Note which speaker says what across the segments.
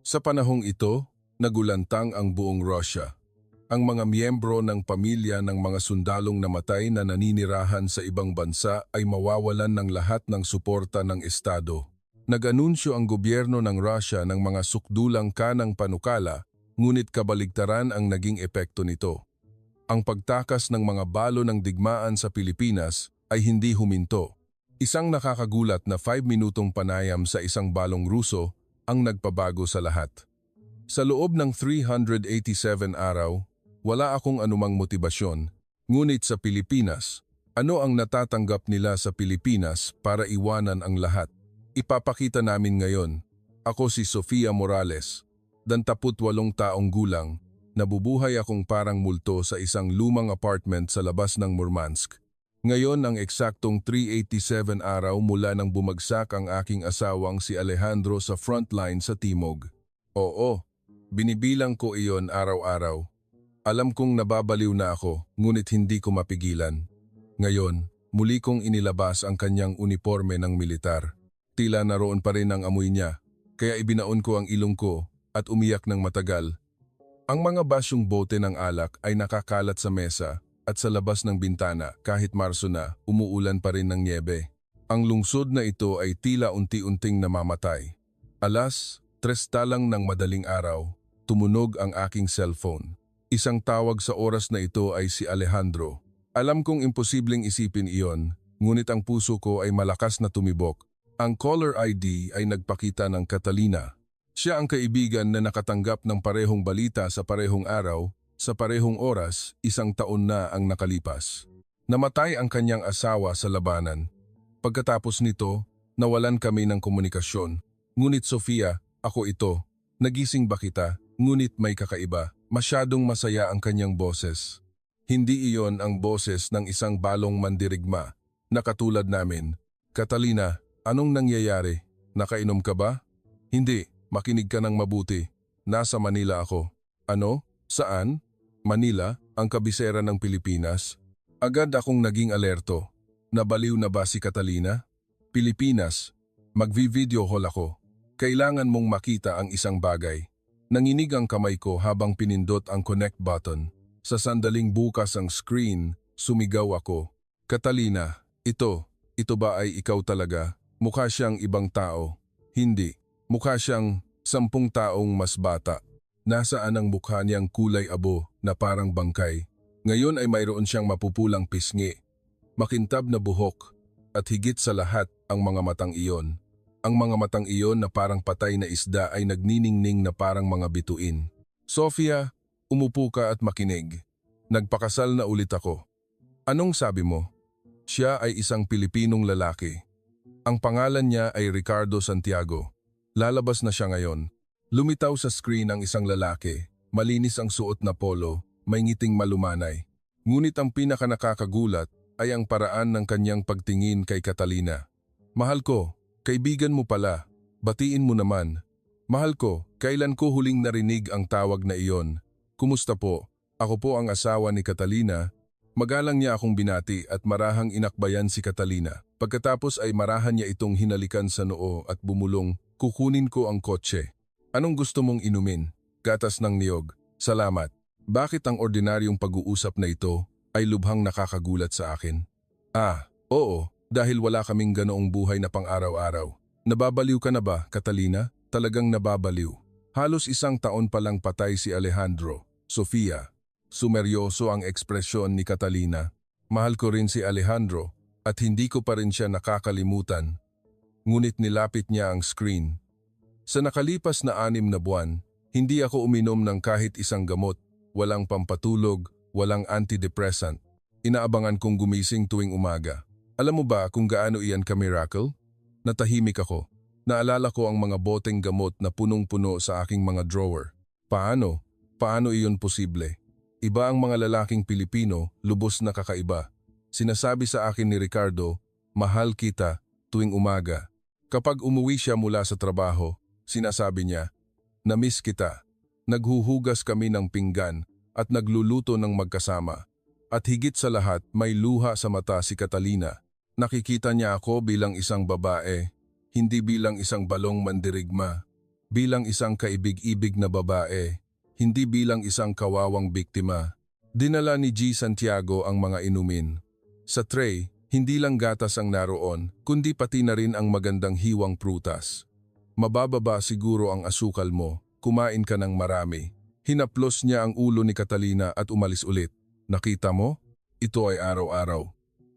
Speaker 1: Sa panahong ito, nagulantang ang buong Russia. Ang mga miyembro ng pamilya ng mga sundalong namatay na naninirahan sa ibang bansa ay mawawalan ng lahat ng suporta ng Estado. Nag-anunsyo ang gobyerno ng Russia ng mga sukdulang kanang panukala, ngunit kabaligtaran ang naging epekto nito. Ang pagtakas ng mga balo ng digmaan sa Pilipinas ay hindi huminto. Isang nakakagulat na 5 minutong panayam sa isang balong Ruso ang nagpabago sa lahat. Sa loob ng 387 araw, wala akong anumang motibasyon, ngunit sa Pilipinas, ano ang natatanggap nila sa Pilipinas para iwanan ang lahat? Ipapakita namin ngayon. Ako si Sofia Morales, 28 taong gulang, nabubuhay akong parang multo sa isang lumang apartment sa labas ng Murmansk. Ngayon ang eksaktong 387 araw mula nang bumagsak ang aking asawang si Alejandro sa frontline sa Timog. Oo, binibilang ko iyon araw-araw. Alam kong nababaliw na ako, ngunit hindi ko mapigilan. Ngayon, muli kong inilabas ang kanyang uniforme ng militar. Tila naroon pa rin ang amoy niya, kaya ibinaon ko ang ilong ko at umiyak ng matagal. Ang mga basyong bote ng alak ay nakakalat sa mesa at sa labas ng bintana kahit Marso na, umuulan pa rin ng niebe. Ang lungsod na ito ay tila unti-unting namamatay. Alas 3 talang ng madaling araw, tumunog ang aking cellphone. Isang tawag sa oras na ito ay si Alejandro. Alam kong imposibleng isipin iyon, ngunit ang puso ko ay malakas na tumibok. Ang caller ID ay nagpakita ng Catalina. Siya ang kaibigan na nakatanggap ng parehong balita sa parehong araw, sa parehong oras, 1 taon na ang nakalipas. Namatay ang kanyang asawa sa labanan. Pagkatapos nito, nawalan kami ng komunikasyon. Ngunit Sofia, ako ito. Nagising ba kita? Ngunit may kakaiba. Masyadong masaya ang kanyang boses. Hindi iyon ang boses ng isang balong mandirigma na katulad namin. Catalina, anong nangyayari? Nakainom ka ba? Hindi, makinig ka ng mabuti. Nasa Manila ako. Ano? Saan? Manila, ang kabisera ng Pilipinas. Agad akong naging alerto. Nabaliw na ba si Catalina? Pilipinas, magvi-video call ako. Kailangan mong makita ang isang bagay. Nanginig ang kamay ko habang pinindot ang connect button. Sa sandaling bukas ang screen, sumigaw ako. Catalina, ito ba ay ikaw talaga? Mukha siyang ibang tao. Hindi, mukha siyang 10 taong mas bata. Nasaan ang mukha niyang kulay abo na parang bangkay. Ngayon ay mayroon siyang mapupulang pisngi, makintab na buhok, at higit sa lahat ang mga matang iyon. Ang mga matang iyon na parang patay na isda ay nagniningning na parang mga bituin. Sofia, umupo ka at makinig. Nagpakasal na ulit ako. Anong sabi mo? Siya ay isang Pilipinong lalaki. Ang pangalan niya ay Ricardo Santiago. Lalabas na siya ngayon. Lumitaw sa screen ang isang lalaki, malinis ang suot na polo, may ngiting malumanay. Ngunit ang pinakanakakagulat ay ang paraan ng kanyang pagtingin kay Catalina. Mahal ko, kaibigan mo pala, batiin mo naman. Mahal ko, kailan ko huling narinig ang tawag na iyon? Kumusta po? Ako po ang asawa ni Catalina. Magalang niya akong binati at marahang inakbayan si Catalina. Pagkatapos ay marahan niya itong hinalikan sa noo at bumulong, kukunin ko ang kotse. Anong gusto mong inumin? Gatas ng niyog. Salamat. Bakit ang ordinaryong pag-uusap na ito ay lubhang nakakagulat sa akin? Oo, dahil wala kaming ganoong buhay na pang-araw-araw. Nababaliw ka na ba, Catalina? Talagang nababaliw. Halos 1 taon pa lang patay si Alejandro. Sofia. Sumeryoso ang ekspresyon ni Catalina. Mahal ko rin si Alejandro at hindi ko pa rin siya nakakalimutan. Ngunit nilapit niya ang screen. Sa nakalipas na 6 na buwan, hindi ako uminom ng kahit isang gamot, walang pampatulog, walang antidepressant. Inaabangan kong gumising tuwing umaga. Alam mo ba kung gaano iyan ka-miracle? Natahimik ako. Naalala ko ang mga boteng gamot na punong-puno sa aking mga drawer. Paano? Paano iyon posible? Iba ang mga lalaking Pilipino, lubos na kakaiba. Sinasabi sa akin ni Ricardo, mahal kita tuwing umaga. Kapag umuwi siya mula sa trabaho, sinasabi niya, na-miss kita. Naghuhugas kami ng pinggan at nagluluto ng magkasama. At higit sa lahat, may luha sa mata si Catalina. Nakikita niya ako bilang isang babae, hindi bilang isang balong mandirigma. bilang isang kaibig-ibig na babae, hindi bilang isang kawawang biktima. Dinala ni G. Santiago ang mga inumin. Sa tray, hindi lang gatas ang naroon, kundi pati na rin ang magandang hiwang prutas. Mabababa siguro ang asukal mo, kumain ka ng marami. Hinaplos niya ang ulo ni Catalina at umalis ulit. Nakita mo? Ito ay araw-araw.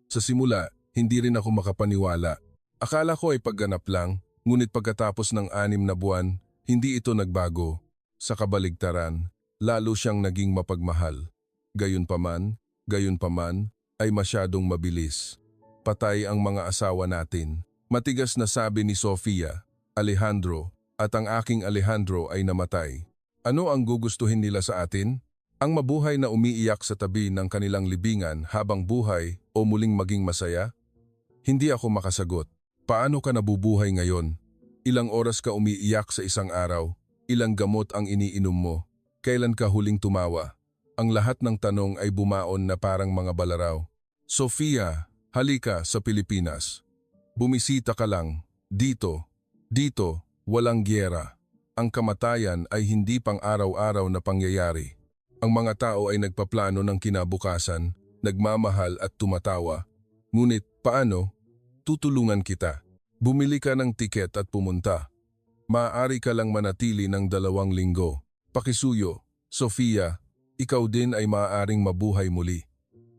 Speaker 1: Sa simula, hindi rin ako makapaniwala. Akala ko ay pagganap lang, ngunit pagkatapos ng 6 na buwan, hindi ito nagbago. Sa kabaligtaran, lalo siyang naging mapagmahal. Gayunpaman ay masyadong mabilis. Patay ang mga asawa natin. Matigas na sabi ni Sofia, Alejandro, at ang aking Alejandro ay namatay. Ano ang gugustuhin nila sa atin? Ang mabuhay na umiiyak sa tabi ng kanilang libingan habang buhay o muling maging masaya? Hindi ako makasagot. Paano ka nabubuhay ngayon? Ilang oras ka umiiyak sa isang araw? Ilang gamot ang iniinom mo? Kailan ka huling tumawa? Ang lahat ng tanong ay bumaon na parang mga balaraw. Sofia, halika sa Pilipinas. Bumisita ka lang. Dito, walang gyera. Ang kamatayan ay hindi pang araw-araw na pangyayari. Ang mga tao ay nagpaplano ng kinabukasan, nagmamahal at tumatawa. Ngunit paano? Tutulungan kita. Bumili ka ng tiket at pumunta. Maaari ka lang manatili ng 2 linggo. Pakisuyo, Sofia, ikaw din ay maaaring mabuhay muli.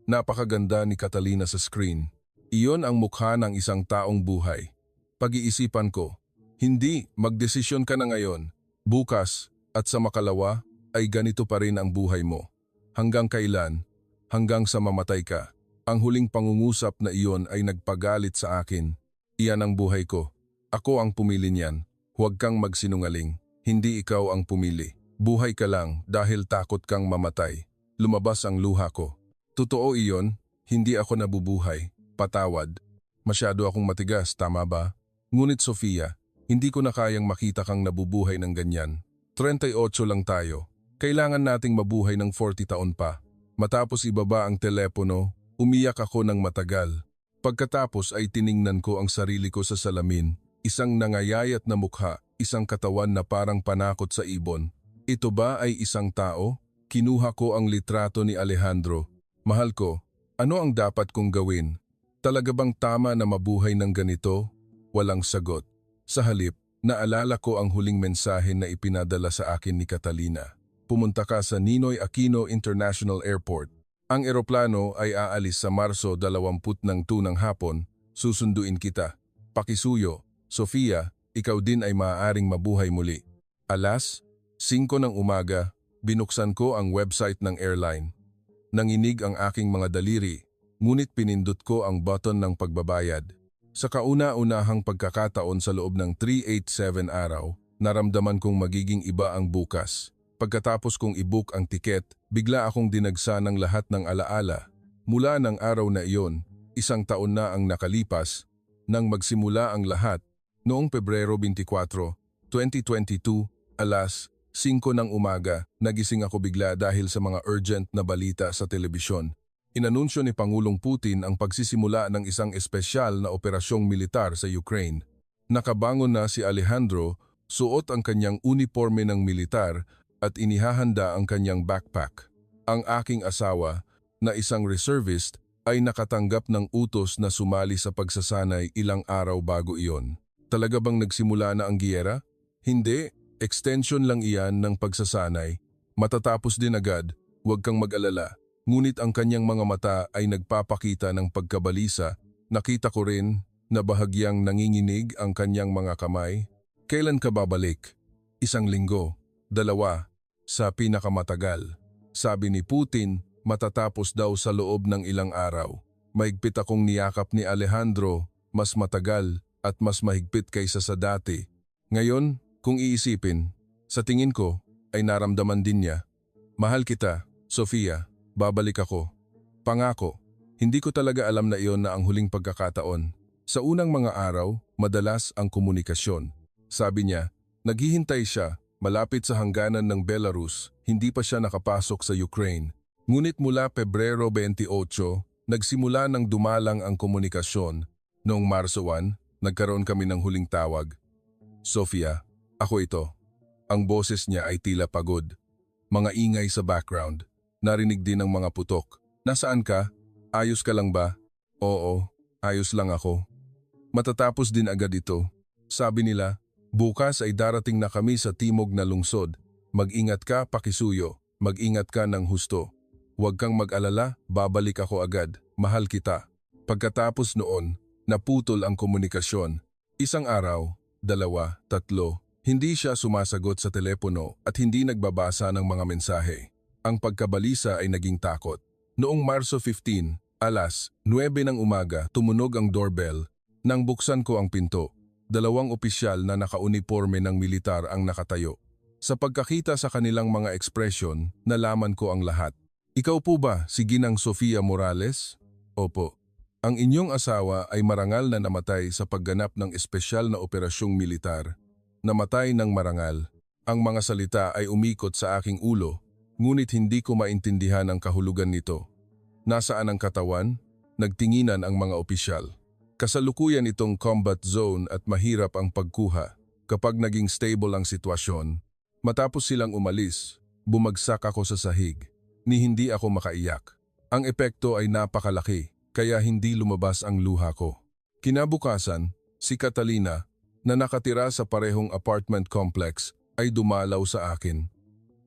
Speaker 1: Napakaganda ni Catalina sa screen. Iyon ang mukha ng isang taong buhay. Pag-iisipan ko, hindi, magdesisyon ka na ngayon. Bukas, at sa makalawa, ay ganito pa rin ang buhay mo. Hanggang kailan? Hanggang sa mamatay ka. Ang huling pangungusap na iyon ay nagpagalit sa akin. Iyan ang buhay ko. Ako ang pumili niyan. Huwag kang magsinungaling. Hindi ikaw ang pumili. Buhay ka lang dahil takot kang mamatay. Lumabas ang luha ko. Totoo iyon, hindi ako nabubuhay. Patawad. Masyado akong matigas, tama ba? Ngunit Sofia, hindi ko na kayang makita kang nabubuhay ng ganyan. 38 lang tayo. Kailangan nating mabuhay ng 40 taon pa. Matapos ibaba ang telepono, umiyak ako ng matagal. Pagkatapos ay tiningnan ko ang sarili ko sa salamin. Isang nangayayat na mukha, isang katawan na parang panakot sa ibon. Ito ba ay isang tao? Kinuha ko ang litrato ni Alejandro. Mahal ko, ano ang dapat kong gawin? Talaga bang tama na mabuhay ng ganito? Walang sagot. Sa halip, naalala ko ang huling mensahe na ipinadala sa akin ni Catalina. Pumunta ka sa Ninoy Aquino International Airport. Ang eroplano ay aalis sa Marso 20 ng 2 ng hapon. Susunduin kita. Pakisuyo, Sofia, ikaw din ay maaaring mabuhay muli. Alas 5 ng umaga, binuksan ko ang website ng airline. Nanginig ang aking mga daliri, ngunit pinindot ko ang button ng pagbabayad. Sa kauna-unahang pagkakataon sa loob ng 387 araw, naramdaman kong magiging iba ang bukas. Pagkatapos kong i-book ang tiket, bigla akong dinagsa ng lahat ng alaala. Mula ng araw na iyon, 1 taon na ang nakalipas, nang magsimula ang lahat. Noong Pebrero 24, 2022, alas 5 ng umaga, nagising ako bigla dahil sa mga urgent na balita sa telebisyon. Inanunsyo ni Pangulong Putin ang pagsisimula ng isang espesyal na operasyong militar sa Ukraine. Nakabangon na si Alejandro, suot ang kanyang uniforme ng militar at inihahanda ang kanyang backpack. Ang aking asawa, na isang reservist, ay nakatanggap ng utos na sumali sa pagsasanay ilang araw bago iyon. Talaga bang nagsimula na ang giyera? Hindi. Extension lang iyan ng pagsasanay. Matatapos din agad, huwag kang mag-alala. Ngunit ang kanyang mga mata ay nagpapakita ng pagkabalisa. Nakita ko rin na bahagyang nanginginig ang kanyang mga kamay. Kailan ka babalik? 1 linggo. 2. Sa pinakamatagal. Sabi ni Putin, matatapos daw sa loob ng ilang araw. Mahigpit akong niyakap ni Alejandro, mas matagal at mas mahigpit kaysa sa dati. Ngayon, kung iisipin, sa tingin ko ay naramdaman din niya. Mahal kita, Sofia, babalik ako. Pangako, hindi ko talaga alam na iyon na ang huling pagkakataon. Sa unang mga araw, madalas ang komunikasyon. Sabi niya, naghihintay siya, malapit sa hangganan ng Belarus, hindi pa siya nakapasok sa Ukraine. Ngunit mula Pebrero 28, nagsimula ng dumalang ang komunikasyon. Noong Marso 1, nagkaroon kami ng huling tawag. Sofia, ako ito. Ang boses niya ay tila pagod. Mga ingay sa background. Narinig din ang mga putok. Nasaan ka? Ayos ka lang ba? Oo, ayos lang ako. Matatapos din agad ito. Sabi nila, bukas ay darating na kami sa timog na lungsod. Mag-ingat ka, Pakisuyo. Mag-ingat ka ng husto. Huwag kang mag-alala, babalik ako agad. Mahal kita. Pagkatapos noon, naputol ang komunikasyon. Isang araw, 2, 3, hindi siya sumasagot sa telepono at hindi nagbabasa ng mga mensahe. Ang pagkabalisa ay naging takot. Noong Marso 15, alas 9 ng umaga, tumunog ang doorbell. Nang buksan ko ang pinto, 2 opisyal na nakauniporme ng militar ang nakatayo. Sa pagkakita sa kanilang mga ekspresyon, nalaman ko ang lahat. Ikaw po ba si Ginang Sofia Morales? Opo. Ang inyong asawa ay marangal na namatay sa pagganap ng espesyal na operasyong militar. Namatay ng marangal. Ang mga salita ay umikot sa aking ulo, ngunit hindi ko maintindihan ang kahulugan nito. Nasaan ang katawan? Nagtinginan ang mga opisyal. Kasalukuyan itong combat zone at mahirap ang pagkuha. Kapag naging stable ang sitwasyon, matapos silang umalis, bumagsak ako sa sahig. Ni hindi ako makaiyak. Ang epekto ay napakalaki, kaya hindi lumabas ang luha ko. Kinabukasan, si Catalina, na nakatira sa parehong apartment complex, ay dumalaw sa akin.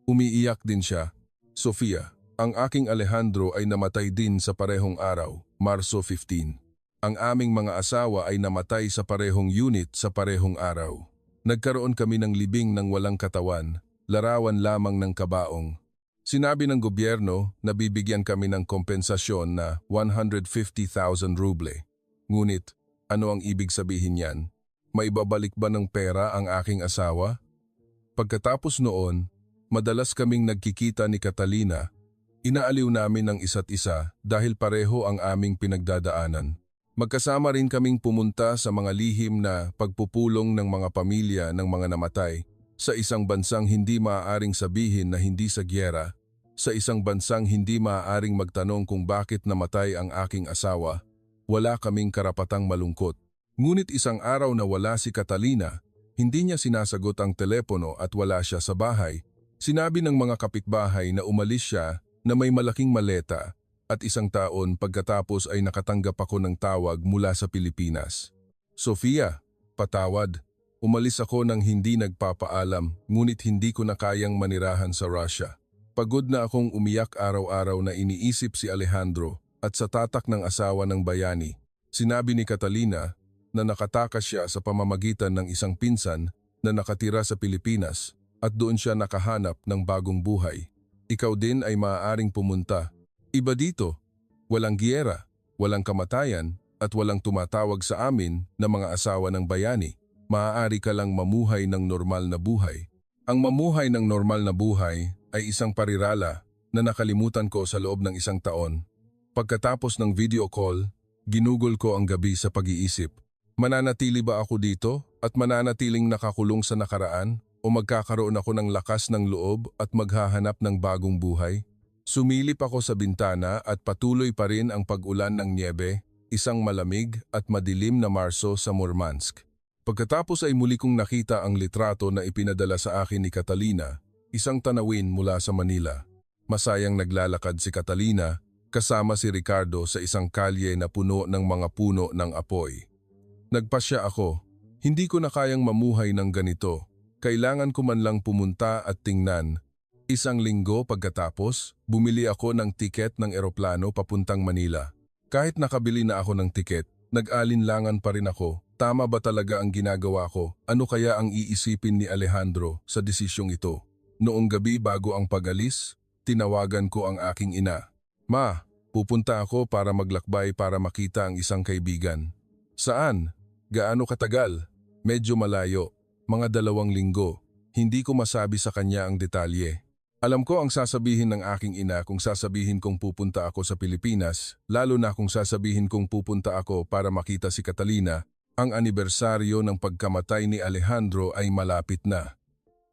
Speaker 1: Umiiyak din siya. Sofia, ang aking Alejandro ay namatay din sa parehong araw, Marso 15. Ang aming mga asawa ay namatay sa parehong unit sa parehong araw. Nagkaroon kami ng libing ng walang katawan, larawan lamang ng kabaong. Sinabi ng gobyerno na bibigyan kami ng kompensasyon na 150,000 ruble. Ngunit, ano ang ibig sabihin niyan? Maibabalik ba ng pera ang aking asawa? Pagkatapos noon, madalas kaming nagkikita ni Catalina. Inaaliw namin ang isa't isa dahil pareho ang aming pinagdadaanan. Magkasama rin kaming pumunta sa mga lihim na pagpupulong ng mga pamilya ng mga namatay sa isang bansang hindi maaaring sabihin na hindi sa giyera, sa isang bansang hindi maaaring magtanong kung bakit namatay ang aking asawa. Wala kaming karapatang malungkot. Ngunit isang araw na wala si Catalina, hindi niya sinasagot ang telepono at wala siya sa bahay. Sinabi ng mga kapitbahay na umalis siya na may malaking maleta at isang taon pagkatapos ay nakatanggap ako ng tawag mula sa Pilipinas. Sofia, patawad. Umalis ako nang hindi nagpapaalam, ngunit hindi ko na kayang manirahan sa Russia. Pagod na akong umiyak araw-araw na iniisip si Alejandro at sa tatak ng asawa ng bayani. Sinabi ni Catalina na nakatakas siya sa pamamagitan ng isang pinsan na nakatira sa Pilipinas at doon siya nakahanap ng bagong buhay. Ikaw din ay maaaring pumunta. Iba dito, walang giyera, walang kamatayan at walang tumatawag sa amin na mga asawa ng bayani. Maaari ka lang mamuhay ng normal na buhay. Ang mamuhay ng normal na buhay ay isang parirala na nakalimutan ko sa loob ng isang taon. Pagkatapos ng video call, ginugol ko ang gabi sa pag-iisip. Mananatili ba ako dito at mananatiling nakakulong sa nakaraan o magkakaroon ako ng lakas ng loob at maghahanap ng bagong buhay? Sumilip ako sa bintana at patuloy pa rin ang pag-ulan ng niebe, isang malamig at madilim na Marso sa Murmansk. Pagkatapos ay muli kong nakita ang litrato na ipinadala sa akin ni Catalina, isang tanawin mula sa Manila. Masayang naglalakad si Catalina kasama si Ricardo sa isang kalye na puno ng mga puno ng apoy. Nagpasya ako, hindi ko na kayang mamuhay ng ganito. Kailangan ko man lang pumunta at tingnan. Isang linggo pagkatapos, bumili ako ng tiket ng eroplano papuntang Manila. Kahit nakabili na ako ng tiket, nag-alinlangan pa rin ako. Tama ba talaga ang ginagawa ko? Ano kaya ang iisipin ni Alejandro sa desisyong ito? Noong gabi bago ang pag-alis, tinawagan ko ang aking ina. Ma, pupunta ako para maglakbay para makita ang isang kaibigan. Saan? Gaano katagal? Medyo malayo. Mga 2 linggo. Hindi ko masabi sa kanya ang detalye. Alam ko ang sasabihin ng aking ina kung sasabihin kong pupunta ako sa Pilipinas, lalo na kung sasabihin kong pupunta ako para makita si Catalina. Ang anibersaryo ng pagkamatay ni Alejandro ay malapit na.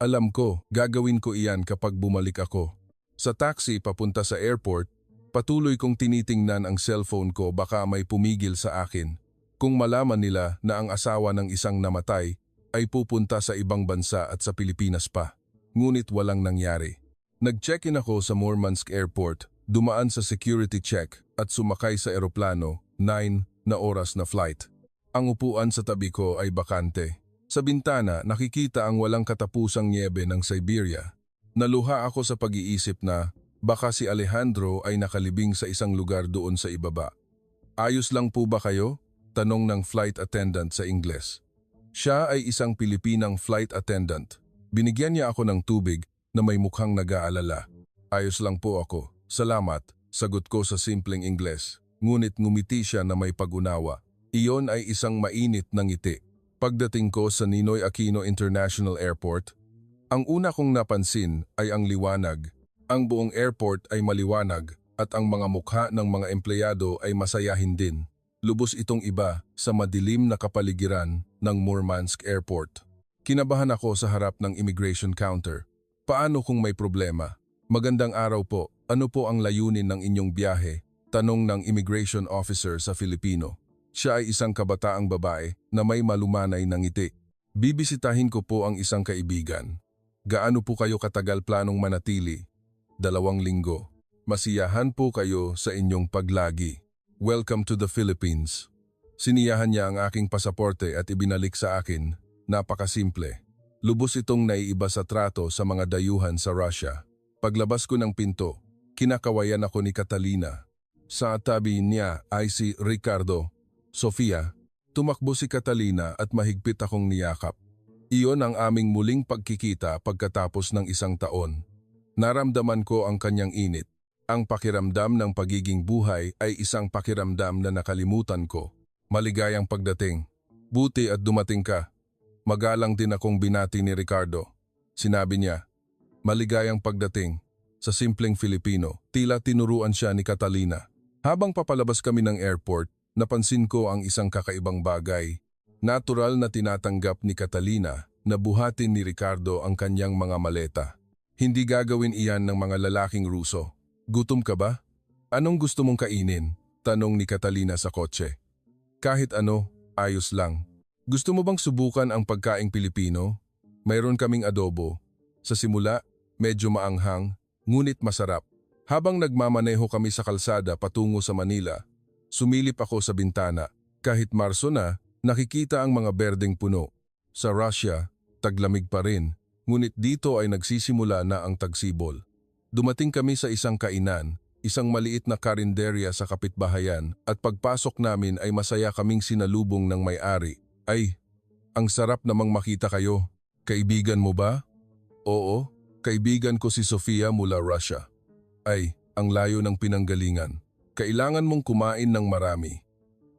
Speaker 1: Alam ko, gagawin ko iyan kapag bumalik ako. Sa taxi papunta sa airport, patuloy kong tinitingnan ang cellphone ko baka may pumigil sa akin. Kung malaman nila na ang asawa ng isang namatay ay pupunta sa ibang bansa at sa Pilipinas pa. ngunit walang nangyari. Nag-check-in ako sa Murmansk Airport, dumaan sa security check at sumakay sa eroplano, 9 na oras na flight. Ang upuan sa tabi ko ay bakante. Sa bintana nakikita ang walang katapusang niebe ng Siberia. Naluha ako sa pag-iisip na baka si Alejandro ay nakalibing sa isang lugar doon sa ibaba. Ayos lang po ba kayo? Tanong ng flight attendant sa Ingles. Siya ay isang Pilipinang flight attendant. Binigyan niya ako ng tubig na may mukhang nag-aalala. Ayos lang po ako. Salamat, sagot ko sa simpleng Ingles. Ngunit ngumiti siya na may pag-unawa. Iyon ay isang mainit na ngiti. Pagdating ko sa Ninoy Aquino International Airport, ang una kong napansin ay ang liwanag. Ang buong airport ay maliwanag at ang mga mukha ng mga empleyado ay masayahin din. Lubos itong iba sa madilim na kapaligiran ng Murmansk Airport. Kinabahan ako sa harap ng immigration counter. Paano kung may problema? Magandang araw po. Ano po ang layunin ng inyong biyahe? Tanong ng immigration officer sa Filipino. Siya ay isang kabataang babae na may malumanay na ngiti. Bibisitahin ko po ang isang kaibigan. Gaano po kayo katagal planong manatili? 2 linggo. Masiyahan po kayo sa inyong paglagi. Welcome to the Philippines. Siniyahan niya ang aking pasaporte at ibinalik sa akin. Napakasimple. Lubos itong naiiba sa trato sa mga dayuhan sa Russia. Paglabas ko ng pinto, kinakawayan ako ni Catalina. Sa tabi niya ay si Ricardo. Sofia, tumakbo si Catalina at mahigpit akong niyakap. Iyon ang aming muling pagkikita pagkatapos ng 1 taon. Naramdaman ko ang kanyang init. Ang pakiramdam ng pagiging buhay ay isang pakiramdam na nakalimutan ko. Maligayang pagdating. Buti at dumating ka. Magalang din akong binati ni Ricardo. Sinabi niya, maligayang pagdating. Sa simpleng Filipino, tila tinuruan siya ni Catalina. Habang papalabas kami ng airport, napansin ko ang isang kakaibang bagay. Natural na tinatanggap ni Catalina na buhatin ni Ricardo ang kanyang mga maleta. Hindi gagawin iyan ng mga lalaking Ruso. Gutom ka ba? Anong gusto mong kainin? Tanong ni Catalina sa kotse. Kahit ano, ayos lang. Gusto mo bang subukan ang pagkaing Pilipino? Mayroon kaming adobo. Sa simula, medyo maanghang, ngunit masarap. Habang nagmamaneho kami sa kalsada patungo sa Manila, sumilip ako sa bintana. Kahit Marso na, nakikita ang mga berdeng puno. Sa Russia, taglamig pa rin, ngunit dito ay nagsisimula na ang tagsibol. Dumating kami sa isang kainan, isang maliit na karinderya sa kapitbahayan at pagpasok namin ay masaya kaming sinalubong ng may-ari. Ay, ang sarap namang makita kayo. Kaibigan mo ba? Oo, kaibigan ko si Sofia mula Russia. Ay, ang layo ng pinanggalingan. Kailangan mong kumain ng marami.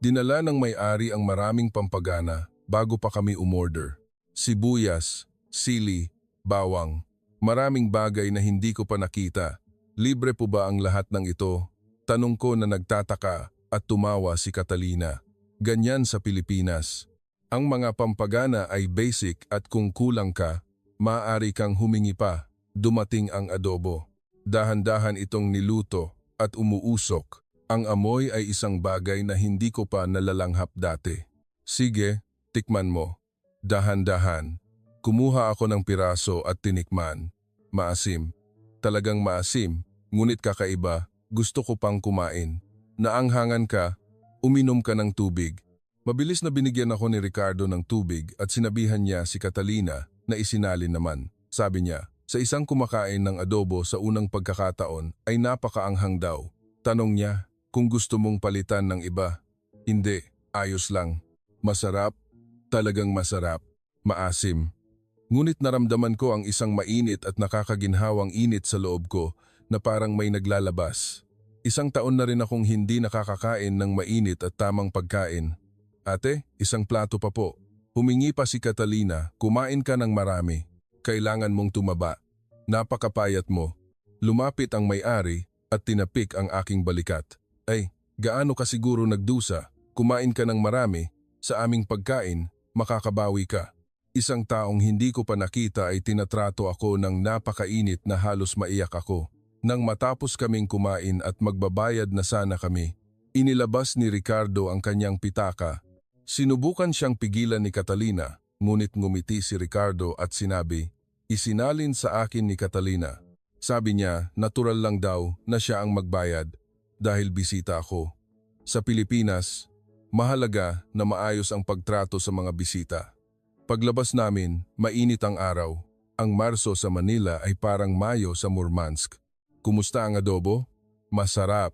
Speaker 1: Dinala ng may-ari ang maraming pampagana bago pa kami umorder. Sibuyas, sili, bawang, maraming bagay na hindi ko pa nakita. Libre po ba ang lahat ng ito? Tanong ko na nagtataka at tumawa si Catalina. Ganyan sa Pilipinas. Ang mga pampagana ay basic at kung kulang ka, maaari kang humingi pa. Dumating ang adobo. Dahan-dahan itong niluto at umuusok. Ang amoy ay isang bagay na hindi ko pa nalalanghap dati. Sige, tikman mo. Dahan-dahan. Kumuha ako ng piraso at tinikman. Maasim. Talagang maasim, ngunit kakaiba. Gusto ko pang kumain. Naanghangan ka, uminom ka ng tubig. Mabilis na binigyan ako ni Ricardo ng tubig at sinabihan niya si Catalina na isinalin naman. Sabi niya, sa isang kumakain ng adobo sa unang pagkakataon ay napakaanghang daw. Tanong niya kung gusto mong palitan ng iba. Hindi, ayos lang. Masarap, talagang masarap, maasim. Ngunit naramdaman ko ang isang mainit at nakakaginhawang init sa loob ko na parang may naglalabas. 1 taon na rin akong hindi nakakakain ng mainit at tamang pagkain. Ate, 1 plato pa po. Humingi pa si Catalina, kumain ka ng marami. Kailangan mong tumaba. Napakapayat mo. Lumapit ang may-ari at tinapik ang aking balikat. Ay, gaano ka siguro nagdusa? Kumain ka ng marami, sa aming pagkain, makakabawi ka. 1 taong hindi ko pa nakita ay tinatrato ako ng napakainit na halos maiyak ako. Nang matapos kaming kumain at magbabayad na sana kami, inilabas ni Ricardo ang kanyang pitaka. Sinubukan siyang pigilan ni Catalina, ngunit ngumiti si Ricardo at sinabi, Isinalin sa akin ni Catalina. Sabi niya, natural lang daw na siya ang magbayad dahil bisita ako. Sa Pilipinas, mahalaga na maayos ang pagtrato sa mga bisita. Paglabas namin, mainit ang araw. Ang Marso sa Manila ay parang Mayo sa Murmansk. Kumusta ang adobo? Masarap.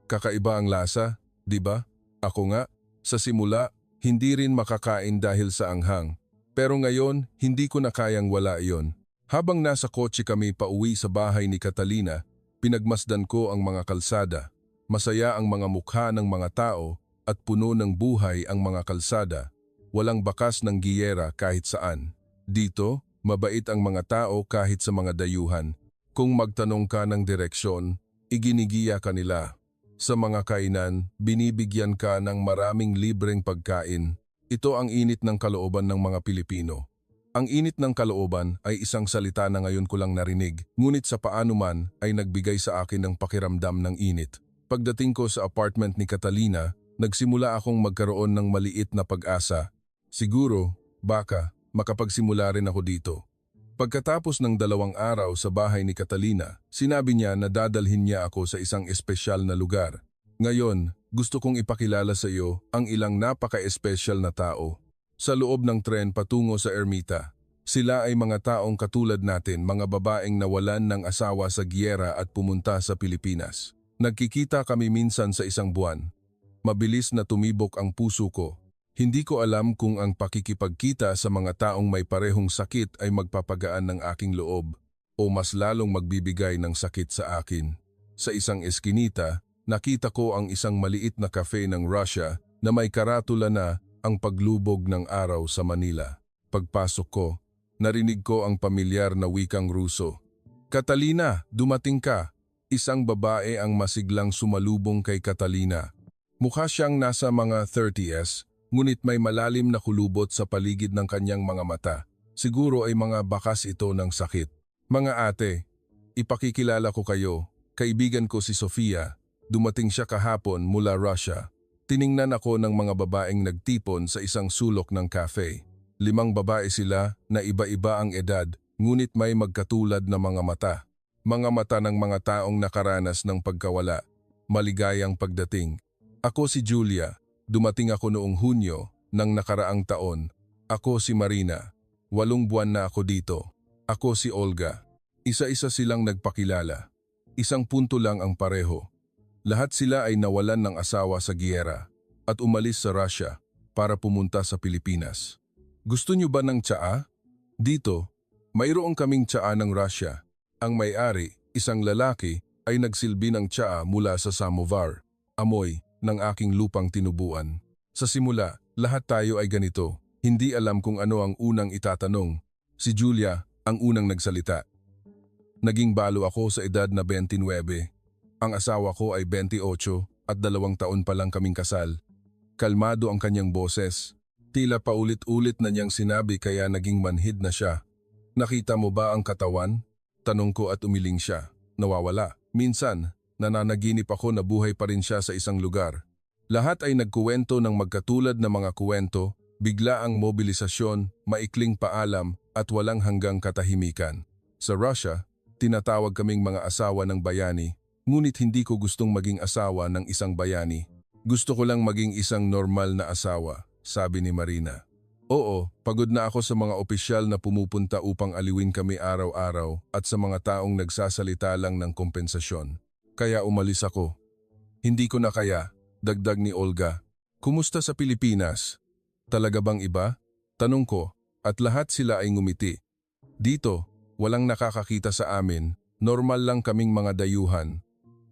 Speaker 1: Kakaiba ang lasa, di ba? Ako nga, sa simula, hindi rin makakain dahil sa anghang. Pero ngayon, hindi ko na kayang wala iyon. Habang nasa kotse kami pauwi sa bahay ni Catalina, pinagmasdan ko ang mga kalsada. Masaya ang mga mukha ng mga tao at puno ng buhay ang mga kalsada. Walang bakas ng giyera kahit saan. Dito, mabait ang mga tao kahit sa mga dayuhan. Kung magtanong ka ng direksyon, iginigiya ka nila. Sa mga kainan, binibigyan ka ng maraming libreng pagkain. Ito ang init ng kalooban ng mga Pilipino. Ang init ng kalooban ay isang salita na ngayon ko lang narinig, ngunit sa paano man ay nagbigay sa akin ng pakiramdam ng init. Pagdating ko sa apartment ni Catalina, nagsimula akong magkaroon ng maliit na pag-asa. Siguro, baka, makapagsimula rin ako dito. Pagkatapos ng 2 araw sa bahay ni Catalina, sinabi niya na dadalhin niya ako sa isang espesyal na lugar. Ngayon, gusto kong ipakilala sa iyo ang ilang napaka-espesyal na tao. Sa loob ng tren patungo sa ermita, sila ay mga taong katulad natin, mga babaeng nawalan ng asawa sa giyera at pumunta sa Pilipinas. Nagkikita kami minsan sa isang buwan. Mabilis na tumibok ang puso ko. Hindi ko alam kung ang pakikipagkita sa mga taong may parehong sakit ay magpapagaan ng aking loob o mas lalong magbibigay ng sakit sa akin. Sa isang eskinita, nakita ko ang isang maliit na cafe ng Russia na may karatula na ang paglubog ng araw sa Manila. Pagpasok ko, narinig ko ang pamilyar na wikang Ruso. Catalina, dumating ka! Isang babae ang masiglang sumalubong kay Catalina. Mukha siyang nasa mga 30s, ngunit may malalim na kulubot sa paligid ng kanyang mga mata. Siguro ay mga bakas ito ng sakit. Mga ate, ipakikilala ko kayo. Kaibigan ko si Sofia. Dumating siya kahapon mula Russia. Tiningnan ako ng mga babaeng nagtipon sa isang sulok ng cafe. 5 babae sila na iba-iba ang edad, ngunit may magkatulad na mga mata. Mga mata ng mga taong nakaranas ng pagkawala. Maligayang pagdating. Ako si Julia. Dumating ako noong Hunyo ng nakaraang taon. Ako si Marina. 8 buwan na ako dito. Ako si Olga. Isa-isa silang nagpakilala. Isang punto lang ang pareho. Lahat sila ay nawalan ng asawa sa giyera at umalis sa Russia para pumunta sa Pilipinas. Gusto niyo ba ng tsaa? Dito, mayroong kaming tsaa ng Russia. Ang may-ari, isang lalaki, ay nagsilbi ng tsaa mula sa samovar, amoy ng aking lupang tinubuan. Sa simula, lahat tayo ay ganito. Hindi alam kung ano ang unang itatanong. Si Julia ang unang nagsalita. Naging balo ako sa edad na 29. Ang asawa ko ay 28 at 2 taon pa lang kaming kasal. Kalmado ang kanyang boses. Tila paulit-ulit na niyang sinabi kaya naging manhid na siya. Nakita mo ba ang katawan? Tanong ko at umiling siya. Nawawala. Minsan, nananaginip ako na buhay pa rin siya sa isang lugar. Lahat ay nagkuwento ng magkatulad na mga kuwento, bigla ang mobilisasyon, maikling paalam at walang hanggang katahimikan. Sa Russia, tinatawag kaming mga asawa ng bayani. Ngunit hindi ko gustong maging asawa ng isang bayani. Gusto ko lang maging isang normal na asawa, sabi ni Marina. Oo, pagod na ako sa mga opisyal na pumupunta upang aliwin kami araw-araw at sa mga taong nagsasalita lang ng kompensasyon. Kaya umalis ako. Hindi ko na kaya, dagdag ni Olga. Kumusta sa Pilipinas? Talaga bang iba? Tanong ko, at lahat sila ay ngumiti. Dito, walang nakakakita sa amin, normal lang kaming mga dayuhan.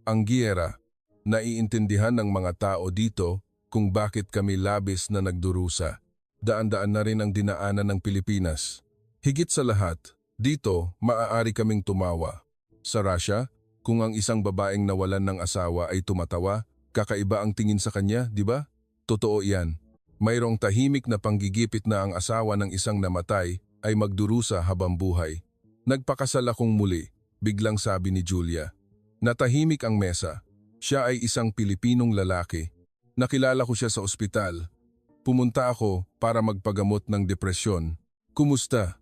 Speaker 1: Ang giyera, naiintindihan ng mga tao dito kung bakit kami labis na nagdurusa. Daan-daan na rin ang dinaanan ng Pilipinas. Higit sa lahat, dito maaari kaming tumawa. Sa Russia, kung ang isang babaeng nawalan ng asawa ay tumatawa, kakaiba ang tingin sa kanya, di ba? Totoo iyan. Mayroong tahimik na panggigipit na ang asawa ng isang namatay ay magdurusa habang buhay. Nagpakasal akong muli, biglang sabi ni Julia. Natahimik ang mesa. Siya ay isang Pilipinong lalaki. Nakilala ko siya sa ospital. Pumunta ako para magpagamot ng depresyon. Kumusta?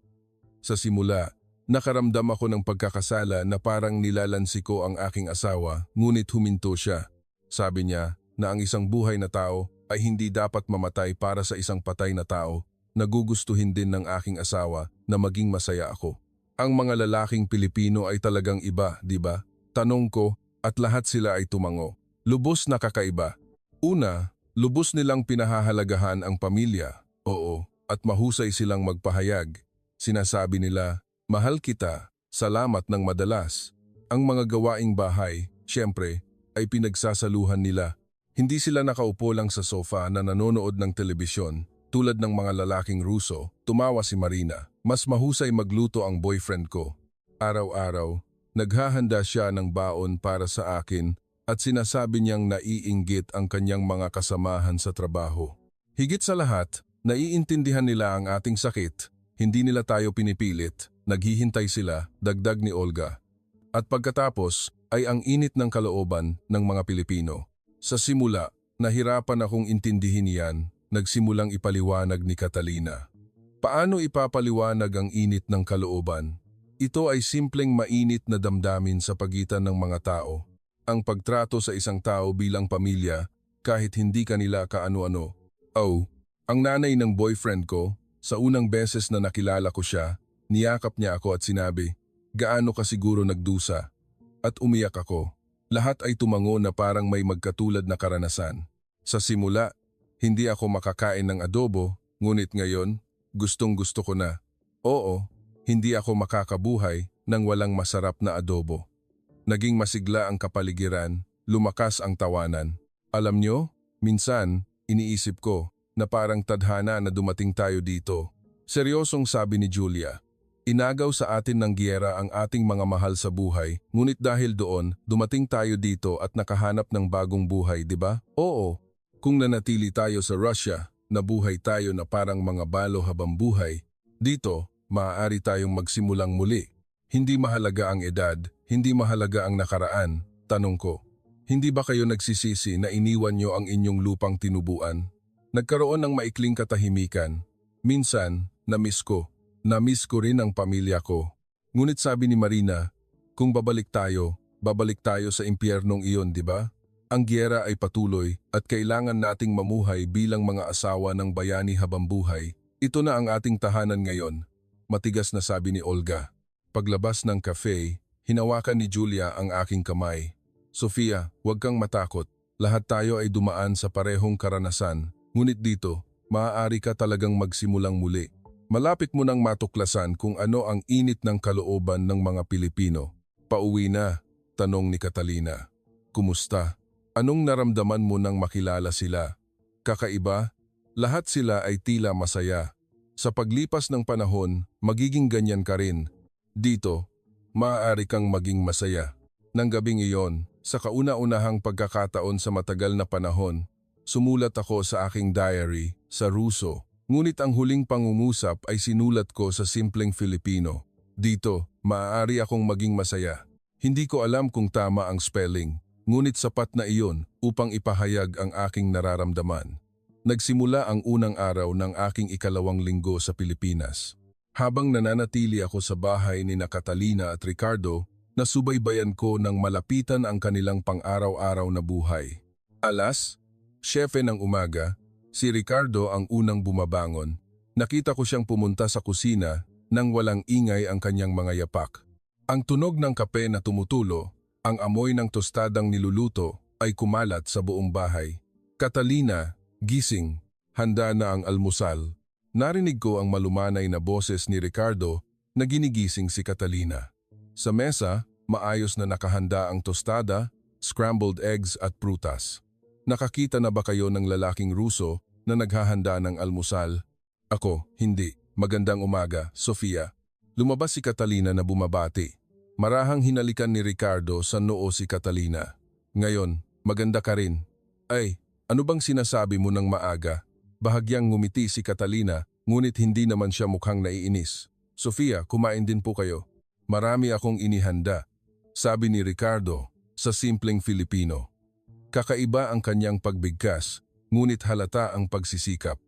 Speaker 1: Sa simula, Nakaramdam ako ng pagkakasala na parang nilalansi ko ang aking asawa, ngunit huminto siya. Sabi niya na ang isang buhay na tao ay hindi dapat mamatay para sa isang patay na tao. Nagugustuhin din ng aking asawa na maging masaya ako. Ang mga lalaking Pilipino ay talagang iba, di ba? Tanong ko, at lahat sila ay tumango. Lubos na kakaiba. Una, lubos nilang pinahahalagahan ang pamilya. Oo, at mahusay silang magpahayag. Sinasabi nila, mahal kita, salamat ng madalas. Ang mga gawaing bahay, syempre, ay pinagsasaluhan nila. Hindi sila nakaupo lang sa sofa na nanonood ng telebisyon. Tulad ng mga lalaking Ruso, tumawa si Marina. Mas mahusay magluto ang boyfriend ko. Araw-araw, naghahanda siya ng baon para sa akin at sinasabi niyang naiinggit ang kanyang mga kasamahan sa trabaho. Higit sa lahat, naiintindihan nila ang ating sakit. Hindi nila tayo pinipilit, naghihintay sila, dagdag ni Olga. At pagkatapos ay ang init ng kalooban ng mga Pilipino. Sa simula, nahirapan akong intindihin yan, nagsimulang ipaliwanag ni Catalina. Paano ipapaliwanag ang init ng kalooban? Ito ay simpleng mainit na damdamin sa pagitan ng mga tao. Ang pagtrato sa isang tao bilang pamilya kahit hindi kanila kaano-ano. Oh, ang nanay ng boyfriend ko, sa unang beses na nakilala ko siya, niyakap niya ako at sinabi, gaano ka siguro nagdusa? At umiyak ako. Lahat ay tumango na parang may magkatulad na karanasan. Sa simula, hindi ako makakain ng adobo, ngunit ngayon, gustong-gusto ko na. Oo, hindi ako makakabuhay nang walang masarap na adobo. Naging masigla ang kapaligiran, lumakas ang tawanan. Alam nyo, minsan, iniisip ko, na parang tadhana na dumating tayo dito. Seryosong sabi ni Julia. Inagaw sa atin ng giyera ang ating mga mahal sa buhay, ngunit dahil doon, dumating tayo dito at nakahanap ng bagong buhay, di ba? Oo, kung nanatili tayo sa Russia, nabuhay tayo na parang mga balo habang buhay. Dito, maaari tayong magsimulang muli. Hindi mahalaga ang edad, hindi mahalaga ang nakaraan. Tanong ko, hindi ba kayo nagsisisi na iniwan nyo ang inyong lupang tinubuan? Nagkaroon ng maikling katahimikan. Minsan, na-miss ko rin ang pamilya ko. Ngunit sabi ni Marina, kung babalik tayo sa impyernong iyon, di ba? Ang giyera ay patuloy at kailangan nating mamuhay bilang mga asawa ng bayani habang buhay. Ito na ang ating tahanan ngayon, matigas na sabi ni Olga. Paglabas ng cafe, hinawakan ni Julia ang aking kamay. Sofia, huwag kang matakot. Lahat tayo ay dumaan sa parehong karanasan. Ngunit dito, maaari ka talagang magsimulang muli. Malapit mo nang matuklasan kung ano ang init ng kalooban ng mga Pilipino. Pauwi na, tanong ni Catalina. Kumusta? Anong naramdaman mo nang makilala sila? Kakaiba? Lahat sila ay tila masaya. Sa paglipas ng panahon, magiging ganyan ka rin. Dito, maaari kang maging masaya. Nang gabing iyon, sa kauna-unahang pagkakataon sa matagal na panahon, sumulat ako sa aking diary sa Ruso. Ngunit ang huling pangungusap ay sinulat ko sa simpleng Filipino. Dito, maaari akong maging masaya. Hindi ko alam kung tama ang spelling, ngunit sapat na iyon upang ipahayag ang aking nararamdaman. Nagsimula ang unang araw ng aking ikalawang linggo sa Pilipinas. Habang nananatili ako sa bahay ni Catalina at Ricardo, nasubaybayan ko ng malapitan ang kanilang pang-araw-araw na buhay. Alas, Siyempre ng umaga, si Ricardo ang unang bumabangon. Nakita ko siyang pumunta sa kusina nang walang ingay ang kanyang mga yapak. Ang tunog ng kape na tumutulo, ang amoy ng tostadang niluluto ay kumalat sa buong bahay. Catalina, gising, handa na ang almusal. Narinig ko ang malumanay na boses ni Ricardo na ginigising si Catalina. Sa mesa, maayos na nakahanda ang tostada, scrambled eggs at prutas. Nakakita na ba kayo ng lalaking Ruso na naghahanda ng almusal? Ako, hindi. Magandang umaga, Sofia. Lumabas si Catalina na bumabati. Marahang hinalikan ni Ricardo sa noo si Catalina. Ngayon, maganda ka rin. Ay, ano bang sinasabi mo ng maaga? Bahagyang ngumiti si Catalina, ngunit hindi naman siya mukhang naiinis. Sofia, kumain din po kayo. Marami akong inihanda, sabi ni Ricardo sa simpleng Filipino. Kakaiba ang kanyang pagbigkas, ngunit halata ang pagsisikap.